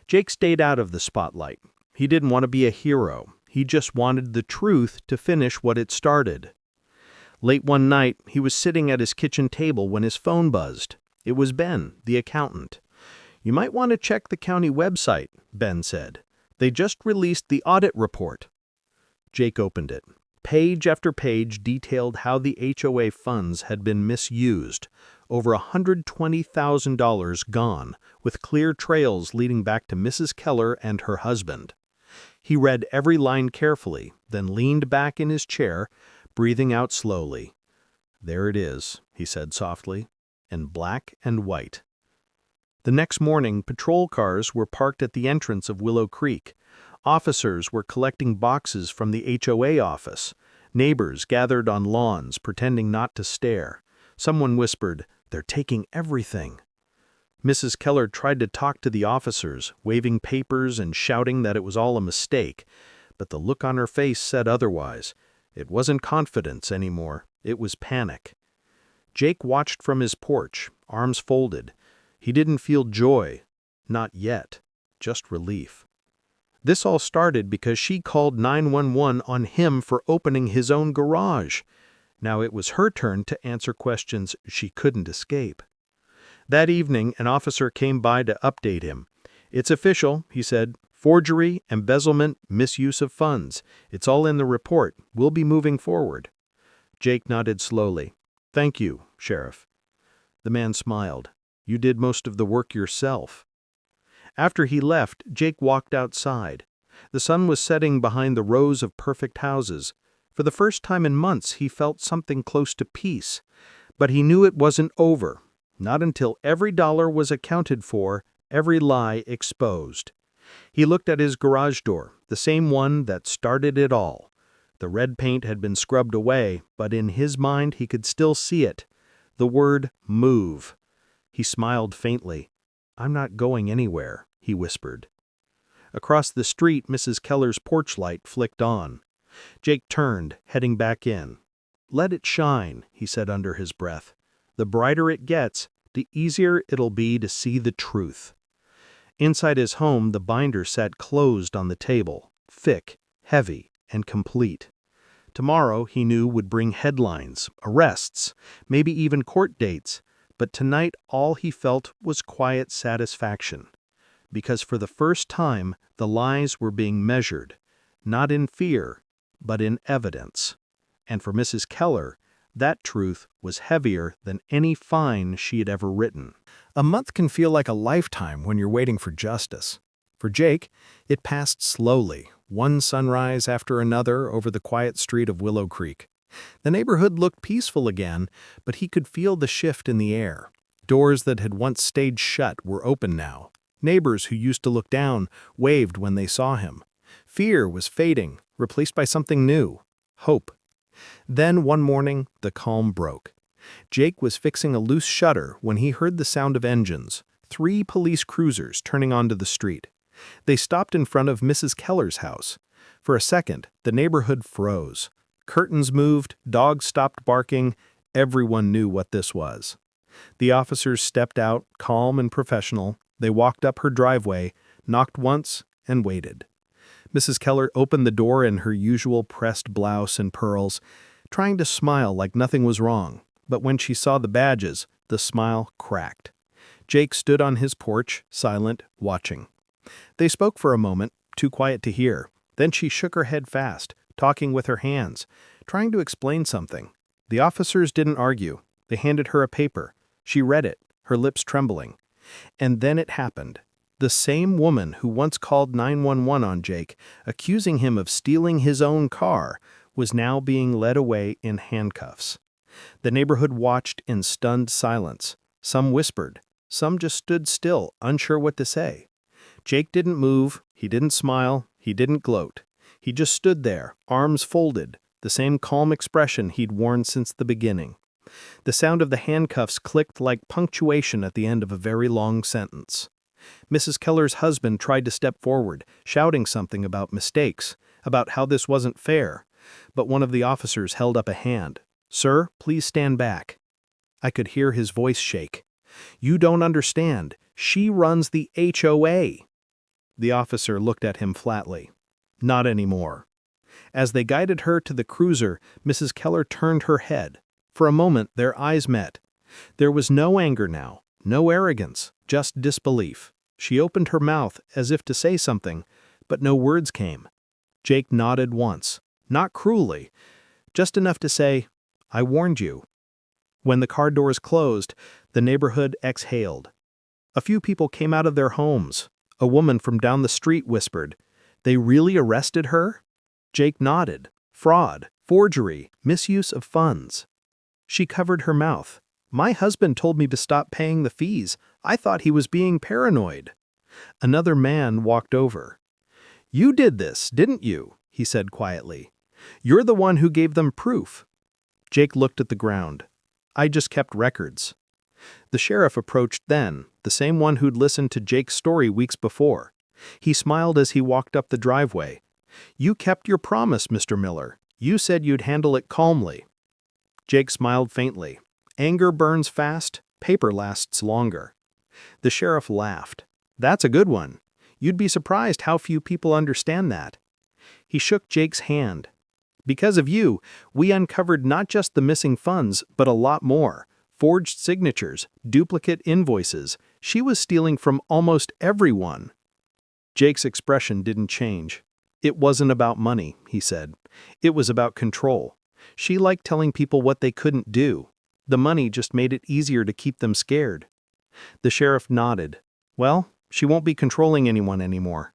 Jake stayed out of the spotlight. He didn't want to be a hero. He just wanted the truth to finish what it started. Late one night, he was sitting at his kitchen table when his phone buzzed. It was Ben, the accountant. "You might want to check the county website," Ben said. "They just released the audit report." Jake opened it. Page after page detailed how the HOA funds had been misused. Over $120,000 gone, with clear trails leading back to Mrs. Keller and her husband. He read every line carefully, then leaned back in his chair, breathing out slowly. "There it is," he said softly, "in black and white." The next morning, patrol cars were parked at the entrance of Willow Creek. Officers were collecting boxes from the HOA office. Neighbors gathered on lawns, pretending not to stare. Someone whispered, "They're taking everything." Mrs. Keller tried to talk to the officers, waving papers and shouting that it was all a mistake, but the look on her face said otherwise. It wasn't confidence anymore, it was panic. Jake watched from his porch, arms folded. He didn't feel joy. Not yet. Just relief. This all started because she called 911 on him for opening his own garage. Now it was her turn to answer questions she couldn't escape. That evening, an officer came by to update him. "It's official," he said. "Forgery, embezzlement, misuse of funds. It's all in the report. We'll be moving forward." Jake nodded slowly. "Thank you, Sheriff." The man smiled. "You did most of the work yourself." After he left, Jake walked outside. The sun was setting behind the rows of perfect houses. For the first time in months, he felt something close to peace. But he knew it wasn't over. Not until every dollar was accounted for, every lie exposed. He looked at his garage door, the same one that started it all. The red paint had been scrubbed away, but in his mind he could still see it. The word move. He smiled faintly. "I'm not going anywhere," he whispered. Across the street, Mrs. Keller's porch light flicked on. Jake turned, heading back in. "Let it shine," he said under his breath. "The brighter it gets, the easier it'll be to see the truth." Inside his home, the binder sat closed on the table, thick, heavy, and complete. Tomorrow, he knew, would bring headlines, arrests, maybe even court dates, but tonight all he felt was quiet satisfaction. Because for the first time, the lies were being measured, not in fear, but in evidence. And for Mrs. Keller, that truth was heavier than any fine she had ever written. A month can feel like a lifetime when you're waiting for justice. For Jake, it passed slowly, one sunrise after another over the quiet street of Willow Creek. The neighborhood looked peaceful again, but he could feel the shift in the air. Doors that had once stayed shut were open now. Neighbors who used to look down waved when they saw him. Fear was fading, replaced by something new. Hope. Then one morning, the calm broke. Jake was fixing a loose shutter when he heard the sound of engines, 3 police cruisers turning onto the street. They stopped in front of Mrs. Keller's house. For a second, the neighborhood froze. Curtains moved, dogs stopped barking. Everyone knew what this was. The officers stepped out, calm and professional. They walked up her driveway, knocked once, and waited. Mrs. Keller opened the door in her usual pressed blouse and pearls, trying to smile like nothing was wrong. But when she saw the badges, the smile cracked. Jake stood on his porch, silent, watching. They spoke for a moment, too quiet to hear. Then she shook her head fast, talking with her hands, trying to explain something. The officers didn't argue. They handed her a paper. She read it, her lips trembling. And then it happened. The same woman who once called 911 on Jake, accusing him of stealing his own car, was now being led away in handcuffs. The neighborhood watched in stunned silence. Some whispered. Some just stood still, unsure what to say. Jake didn't move. He didn't smile. He didn't gloat. He just stood there, arms folded, the same calm expression he'd worn since the beginning. The sound of the handcuffs clicked like punctuation at the end of a very long sentence. Mrs. Keller's husband tried to step forward, shouting something about mistakes, about how this wasn't fair. But one of the officers held up a hand. "Sir, please stand back." I could hear his voice shake. "You don't understand. She runs the HOA." The officer looked at him flatly. "Not anymore." As they guided her to the cruiser, Mrs. Keller turned her head. For a moment, their eyes met. There was no anger now, no arrogance, just disbelief. She opened her mouth as if to say something, but no words came. Jake nodded once, not cruelly, just enough to say, "I warned you." When the car doors closed, the neighborhood exhaled. A few people came out of their homes. A woman from down the street whispered, "They really arrested her?" Jake nodded. Fraud, forgery, misuse of funds. She covered her mouth. "My husband told me to stop paying the fees. I thought he was being paranoid." Another man walked over. "You did this, didn't you?" he said quietly. "You're the one who gave them proof." Jake looked at the ground. "I just kept records." The sheriff approached then, the same one who'd listened to Jake's story weeks before. He smiled as he walked up the driveway. "You kept your promise, Mr. Miller. You said you'd handle it calmly." Jake smiled faintly. Anger burns fast, paper lasts longer. The sheriff laughed. "That's a good one. You'd be surprised how few people understand that." He shook Jake's hand. "Because of you, we uncovered not just the missing funds, but a lot more. Forged signatures, duplicate invoices. She was stealing from almost everyone." Jake's expression didn't change. "It wasn't about money," he said. "It was about control. She liked telling people what they couldn't do. The money just made it easier to keep them scared." The sheriff nodded. "Well, she won't be controlling anyone anymore."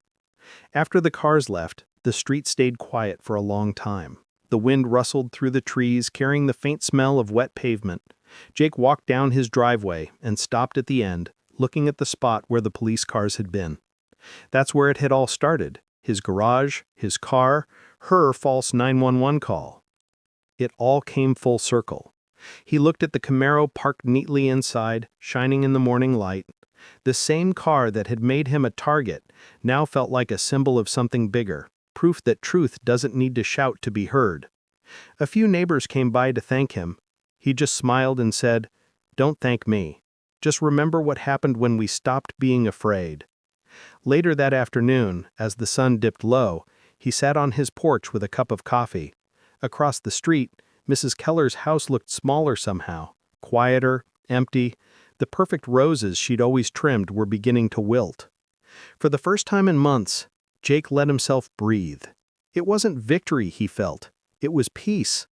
After the cars left, the street stayed quiet for a long time. The wind rustled through the trees, carrying the faint smell of wet pavement. Jake walked down his driveway and stopped at the end, looking at the spot where the police cars had been. That's where it had all started. His garage, his car, her false 911 call. It all came full circle. He looked at the Camaro parked neatly inside, shining in the morning light. The same car that had made him a target now felt like a symbol of something bigger, proof that truth doesn't need to shout to be heard. A few neighbors came by to thank him. He just smiled and said, "Don't thank me. Just remember what happened when we stopped being afraid." Later that afternoon, as the sun dipped low, he sat on his porch with a cup of coffee. Across the street, Mrs. Keller's house looked smaller somehow, quieter, empty. The perfect roses she'd always trimmed were beginning to wilt. For the first time in months, Jake let himself breathe. It wasn't victory he felt. It was peace.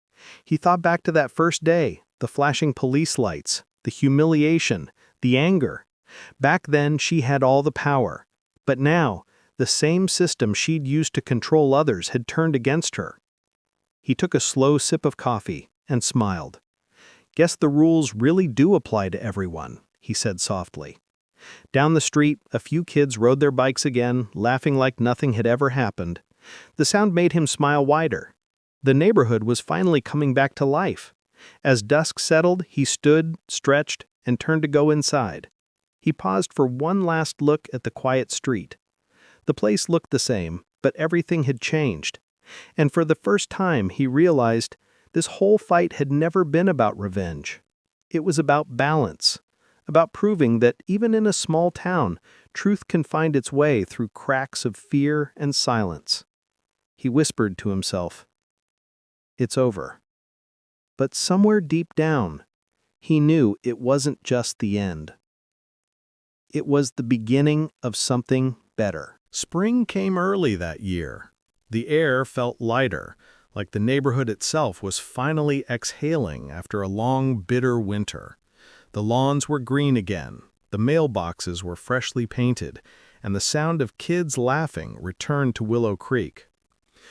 He thought back to that first day, the flashing police lights, the humiliation, the anger. Back then, she had all the power. But now, the same system she'd used to control others had turned against her. He took a slow sip of coffee and smiled. "Guess the rules really do apply to everyone," he said softly. Down the street, a few kids rode their bikes again, laughing like nothing had ever happened. The sound made him smile wider. The neighborhood was finally coming back to life. As dusk settled, he stood, stretched, and turned to go inside. He paused for one last look at the quiet street. The place looked the same, but everything had changed. And for the first time, he realized this whole fight had never been about revenge. It was about balance, about proving that even in a small town, truth can find its way through cracks of fear and silence. He whispered to himself, "It's over." But somewhere deep down, he knew it wasn't just the end. It was the beginning of something better. Spring came early that year. The air felt lighter, like the neighborhood itself was finally exhaling after a long, bitter winter. The lawns were green again, the mailboxes were freshly painted, and the sound of kids laughing returned to Willow Creek.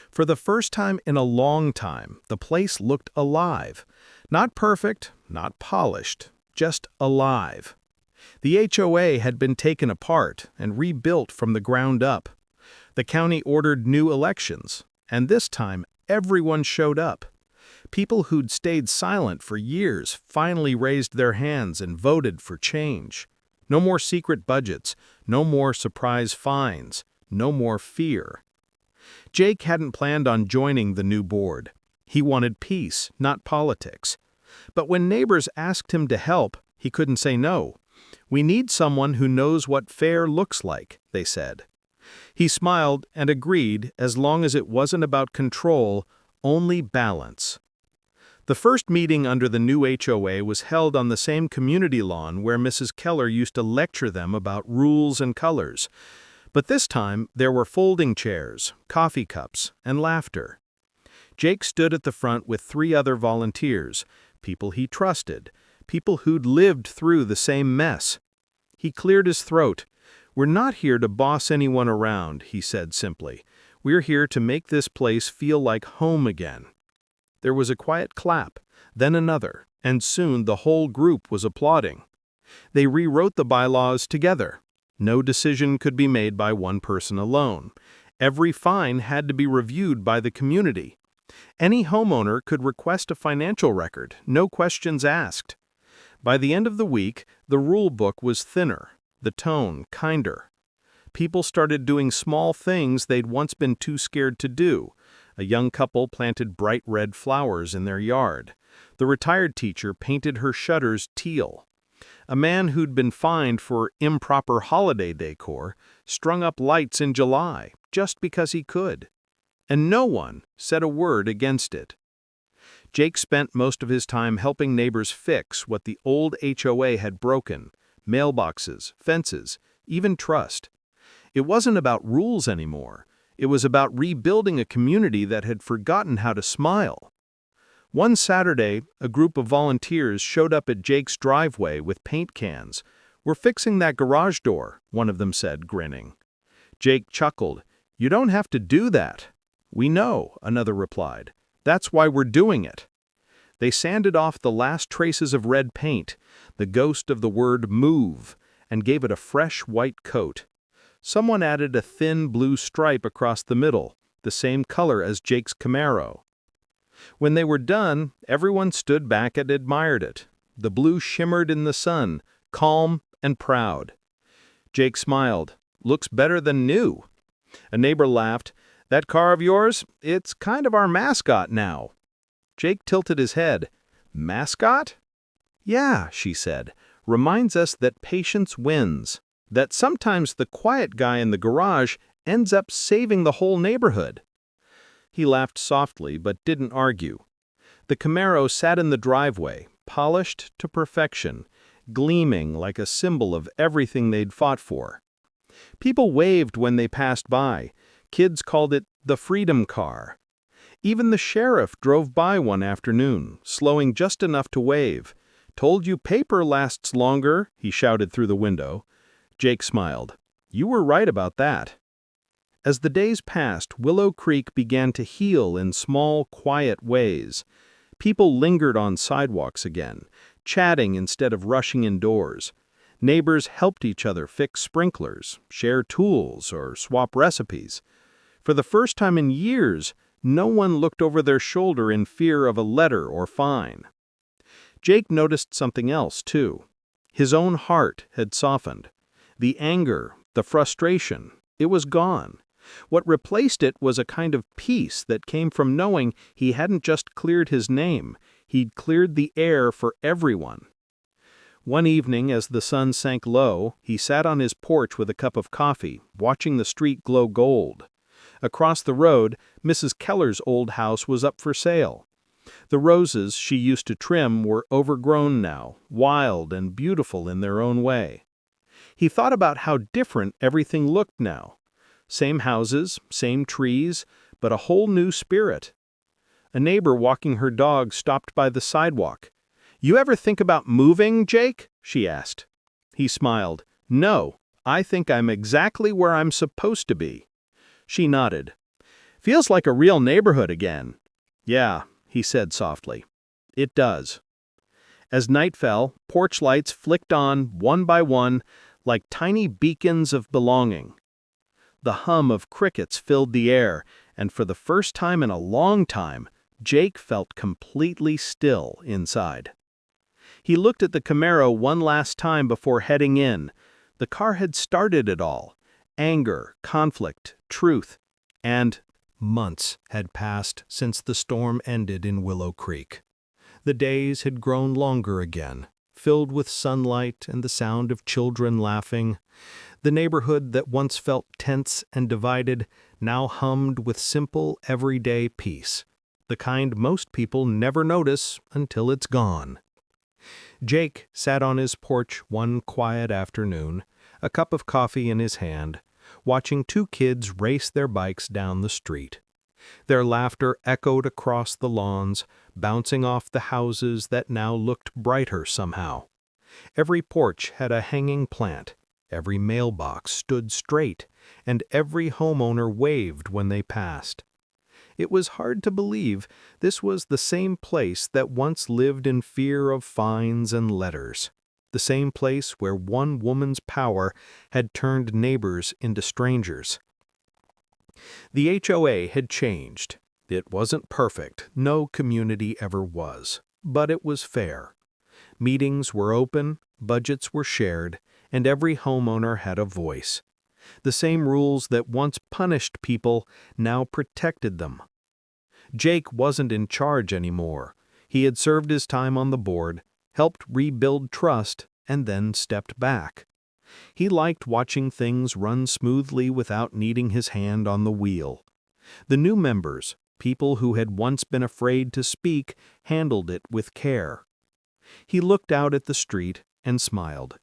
For the first time in a long time, the place looked alive. Not perfect, not polished, just alive. The HOA had been taken apart and rebuilt from the ground up. The county ordered new elections, and this time everyone showed up. People who'd stayed silent for years finally raised their hands and voted for change. No more secret budgets, no more surprise fines, no more fear. Jake hadn't planned on joining the new board. He wanted peace, not politics. But when neighbors asked him to help, he couldn't say no. "We need someone who knows what fair looks like," they said. He smiled and agreed as long as it wasn't about control, only balance. The first meeting under the new HOA was held on the same community lawn where Mrs. Keller used to lecture them about rules and colors. But this time, there were folding chairs, coffee cups, and laughter. Jake stood at the front with 3 other volunteers, people he trusted, people who'd lived through the same mess. He cleared his throat. "We're not here to boss anyone around," he said simply. "We're here to make this place feel like home again." There was a quiet clap, then another, and soon the whole group was applauding. They rewrote the bylaws together. No decision could be made by one person alone. Every fine had to be reviewed by the community. Any homeowner could request a financial record, no questions asked. By the end of the week, the rule book was thinner, the tone kinder. People started doing small things they'd once been too scared to do. A young couple planted bright red flowers in their yard. The retired teacher painted her shutters teal. A man who'd been fined for improper holiday decor strung up lights in July just because he could. And no one said a word against it. Jake spent most of his time helping neighbors fix what the old HOA had broken: mailboxes, fences, even trust. It wasn't about rules anymore. It was about rebuilding a community that had forgotten how to smile. One Saturday, a group of volunteers showed up at Jake's driveway with paint cans. "We're fixing that garage door," one of them said, grinning. Jake chuckled. "You don't have to do that." "We know," another replied. "That's why we're doing it." They sanded off the last traces of red paint, the ghost of the word move, and gave it a fresh white coat. Someone added a thin blue stripe across the middle, the same color as Jake's Camaro. When they were done, everyone stood back and admired it. The blue shimmered in the sun, calm and proud. Jake smiled. "Looks better than new." A neighbor laughed. "That car of yours? It's kind of our mascot now." Jake tilted his head. "Mascot?" "Yeah," she said. "Reminds us that patience wins. That sometimes the quiet guy in the garage ends up saving the whole neighborhood." He laughed softly but didn't argue. The Camaro sat in the driveway, polished to perfection, gleaming like a symbol of everything they'd fought for. People waved when they passed by. Kids called it the Freedom Car. Even the sheriff drove by one afternoon, slowing just enough to wave. "Told you paper lasts longer," he shouted through the window. Jake smiled. "You were right about that." As the days passed, Willow Creek began to heal in small, quiet ways. People lingered on sidewalks again, chatting instead of rushing indoors. Neighbors helped each other fix sprinklers, share tools, or swap recipes. For the first time in years, no one looked over their shoulder in fear of a letter or fine. Jake noticed something else, too. His own heart had softened. The anger, the frustration, it was gone. What replaced it was a kind of peace that came from knowing he hadn't just cleared his name, he'd cleared the air for everyone. One evening, as the sun sank low, he sat on his porch with a cup of coffee, watching the street glow gold. Across the road, Mrs. Keller's old house was up for sale. The roses she used to trim were overgrown now, wild and beautiful in their own way. He thought about how different everything looked now. Same houses, same trees, but a whole new spirit. A neighbor walking her dog stopped by the sidewalk. "You ever think about moving, Jake?" she asked. He smiled. "No, I think I'm exactly where I'm supposed to be." She nodded. "Feels like a real neighborhood again." "Yeah," he said softly. "It does." As night fell, porch lights flicked on, one by one, like tiny beacons of belonging. The hum of crickets filled the air, and for the first time in a long time, Jake felt completely still inside. He looked at the Camaro one last time before heading in. The car had started it all. Anger, conflict, truth, and months had passed since the storm ended in Willow Creek. The days had grown longer again, filled with sunlight and the sound of children laughing. The neighborhood that once felt tense and divided now hummed with simple, everyday peace, the kind most people never notice until it's gone. Jake sat on his porch one quiet afternoon, a cup of coffee in his hand, watching two kids race their bikes down the street. Their laughter echoed across the lawns, bouncing off the houses that now looked brighter somehow. Every porch had a hanging plant, every mailbox stood straight, and every homeowner waved when they passed. It was hard to believe this was the same place that once lived in fear of fines and letters, the same place where one woman's power had turned neighbors into strangers. The HOA had changed. It wasn't perfect, no community ever was, but it was fair. Meetings were open, budgets were shared, and every homeowner had a voice. The same rules that once punished people now protected them. Jake wasn't in charge anymore. He had served his time on the board, helped rebuild trust, and then stepped back. He liked watching things run smoothly without needing his hand on the wheel. The new members, people who had once been afraid to speak, handled it with care. He looked out at the street and smiled.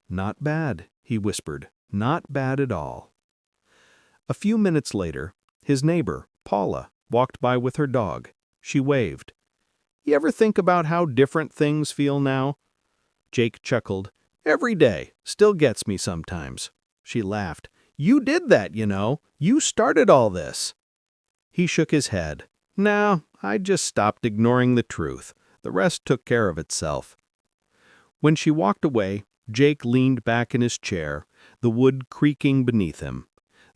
"Not bad," he whispered, "not bad at all." A few minutes later, his neighbor, Paula, walked by with her dog. She waved. "You ever think about how different things feel now?" Jake chuckled. "Every day. Still gets me sometimes." She laughed. "You did that, you know. You started all this." He shook his head. "No, I just stopped ignoring the truth. The rest took care of itself." When she walked away, Jake leaned back in his chair, the wood creaking beneath him.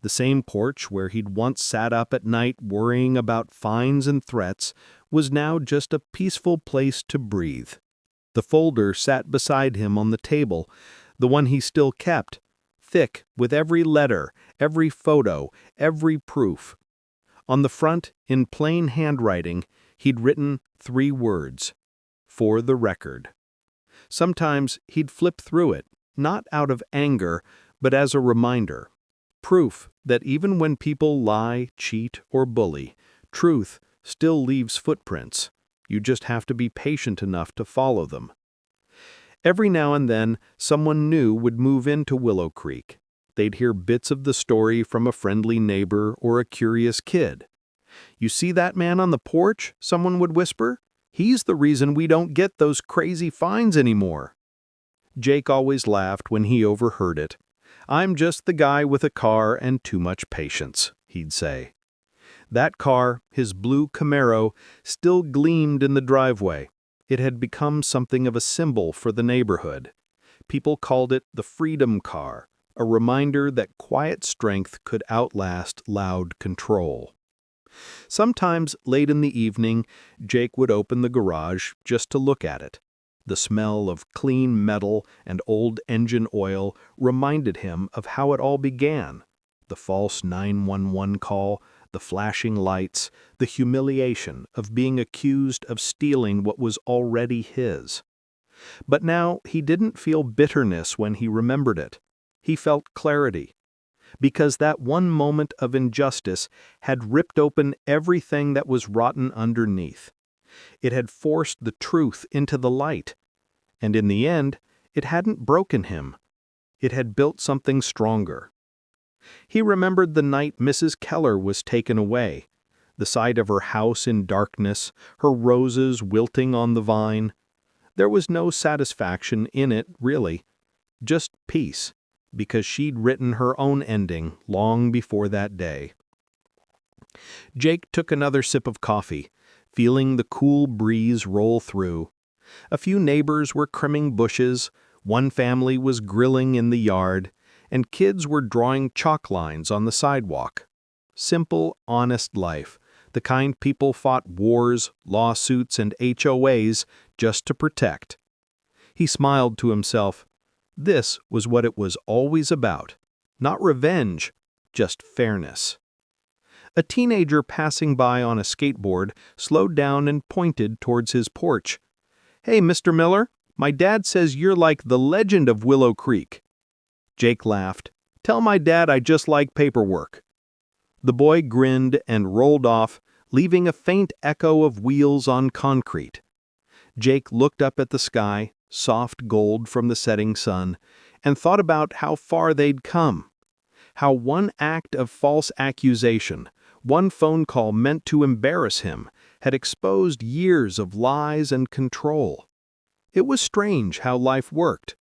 The same porch where he'd once sat up at night worrying about fines and threats was now just a peaceful place to breathe. The folder sat beside him on the table, the one he still kept, thick with every letter, every photo, every proof. On the front, in plain handwriting, he'd written 3 words: "For the record." Sometimes he'd flip through it, not out of anger, but as a reminder. Proof that even when people lie, cheat, or bully, truth still leaves footprints. You just have to be patient enough to follow them. Every now and then, someone new would move into Willow Creek. They'd hear bits of the story from a friendly neighbor or a curious kid. "You see that man on the porch?" someone would whisper. "He's the reason we don't get those crazy fines anymore." Jake always laughed when he overheard it. "I'm just the guy with a car and too much patience," he'd say. That car, his blue Camaro, still gleamed in the driveway. It had become something of a symbol for the neighborhood. People called it the Freedom Car, a reminder that quiet strength could outlast loud control. Sometimes, late in the evening, Jake would open the garage just to look at it. The smell of clean metal and old engine oil reminded him of how it all began. The false 911 call, the flashing lights, the humiliation of being accused of stealing what was already his. But now he didn't feel bitterness when he remembered it. He felt clarity. Because that one moment of injustice had ripped open everything that was rotten underneath. It had forced the truth into the light. And in the end, it hadn't broken him. It had built something stronger. He remembered the night Mrs. Keller was taken away, the sight of her house in darkness, her roses wilting on the vine. There was no satisfaction in it, really, just peace, because she'd written her own ending long before that day. Jake took another sip of coffee, feeling the cool breeze roll through. A few neighbors were trimming bushes, one family was grilling in the yard, and kids were drawing chalk lines on the sidewalk. Simple, honest life, the kind people fought wars, lawsuits, and HOAs just to protect. He smiled to himself. This was what it was always about. Not revenge, just fairness. A teenager passing by on a skateboard slowed down and pointed towards his porch. "Hey, Mr. Miller, my dad says you're like the legend of Willow Creek." Jake laughed. "Tell my dad I just like paperwork." The boy grinned and rolled off, leaving a faint echo of wheels on concrete. Jake looked up at the sky, soft gold from the setting sun, and thought about how far they'd come. How one act of false accusation, one phone call meant to embarrass him, had exposed years of lies and control. It was strange how life worked.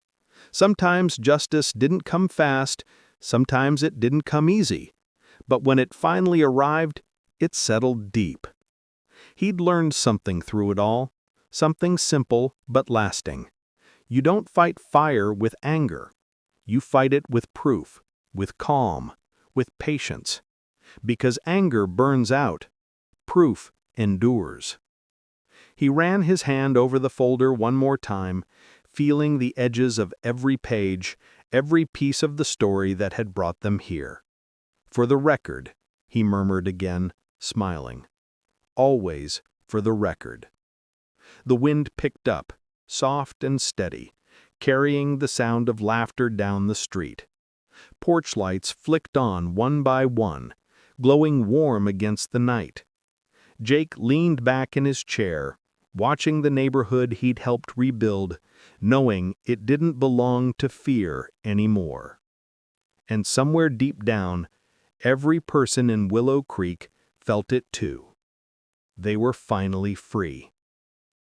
Sometimes justice didn't come fast, sometimes it didn't come easy. But when it finally arrived, it settled deep. He'd learned something through it all, something simple but lasting. You don't fight fire with anger. You fight it with proof, with calm, with patience. Because anger burns out, proof endures. He ran his hand over the folder one more time, feeling the edges of every page, every piece of the story that had brought them here. "For the record," he murmured again, smiling. "Always for the record." The wind picked up, soft and steady, carrying the sound of laughter down the street. Porch lights flicked on one by one, glowing warm against the night. Jake leaned back in his chair, watching the neighborhood he'd helped rebuild, knowing it didn't belong to fear anymore. And somewhere deep down, every person in Willow Creek felt it too. They were finally free.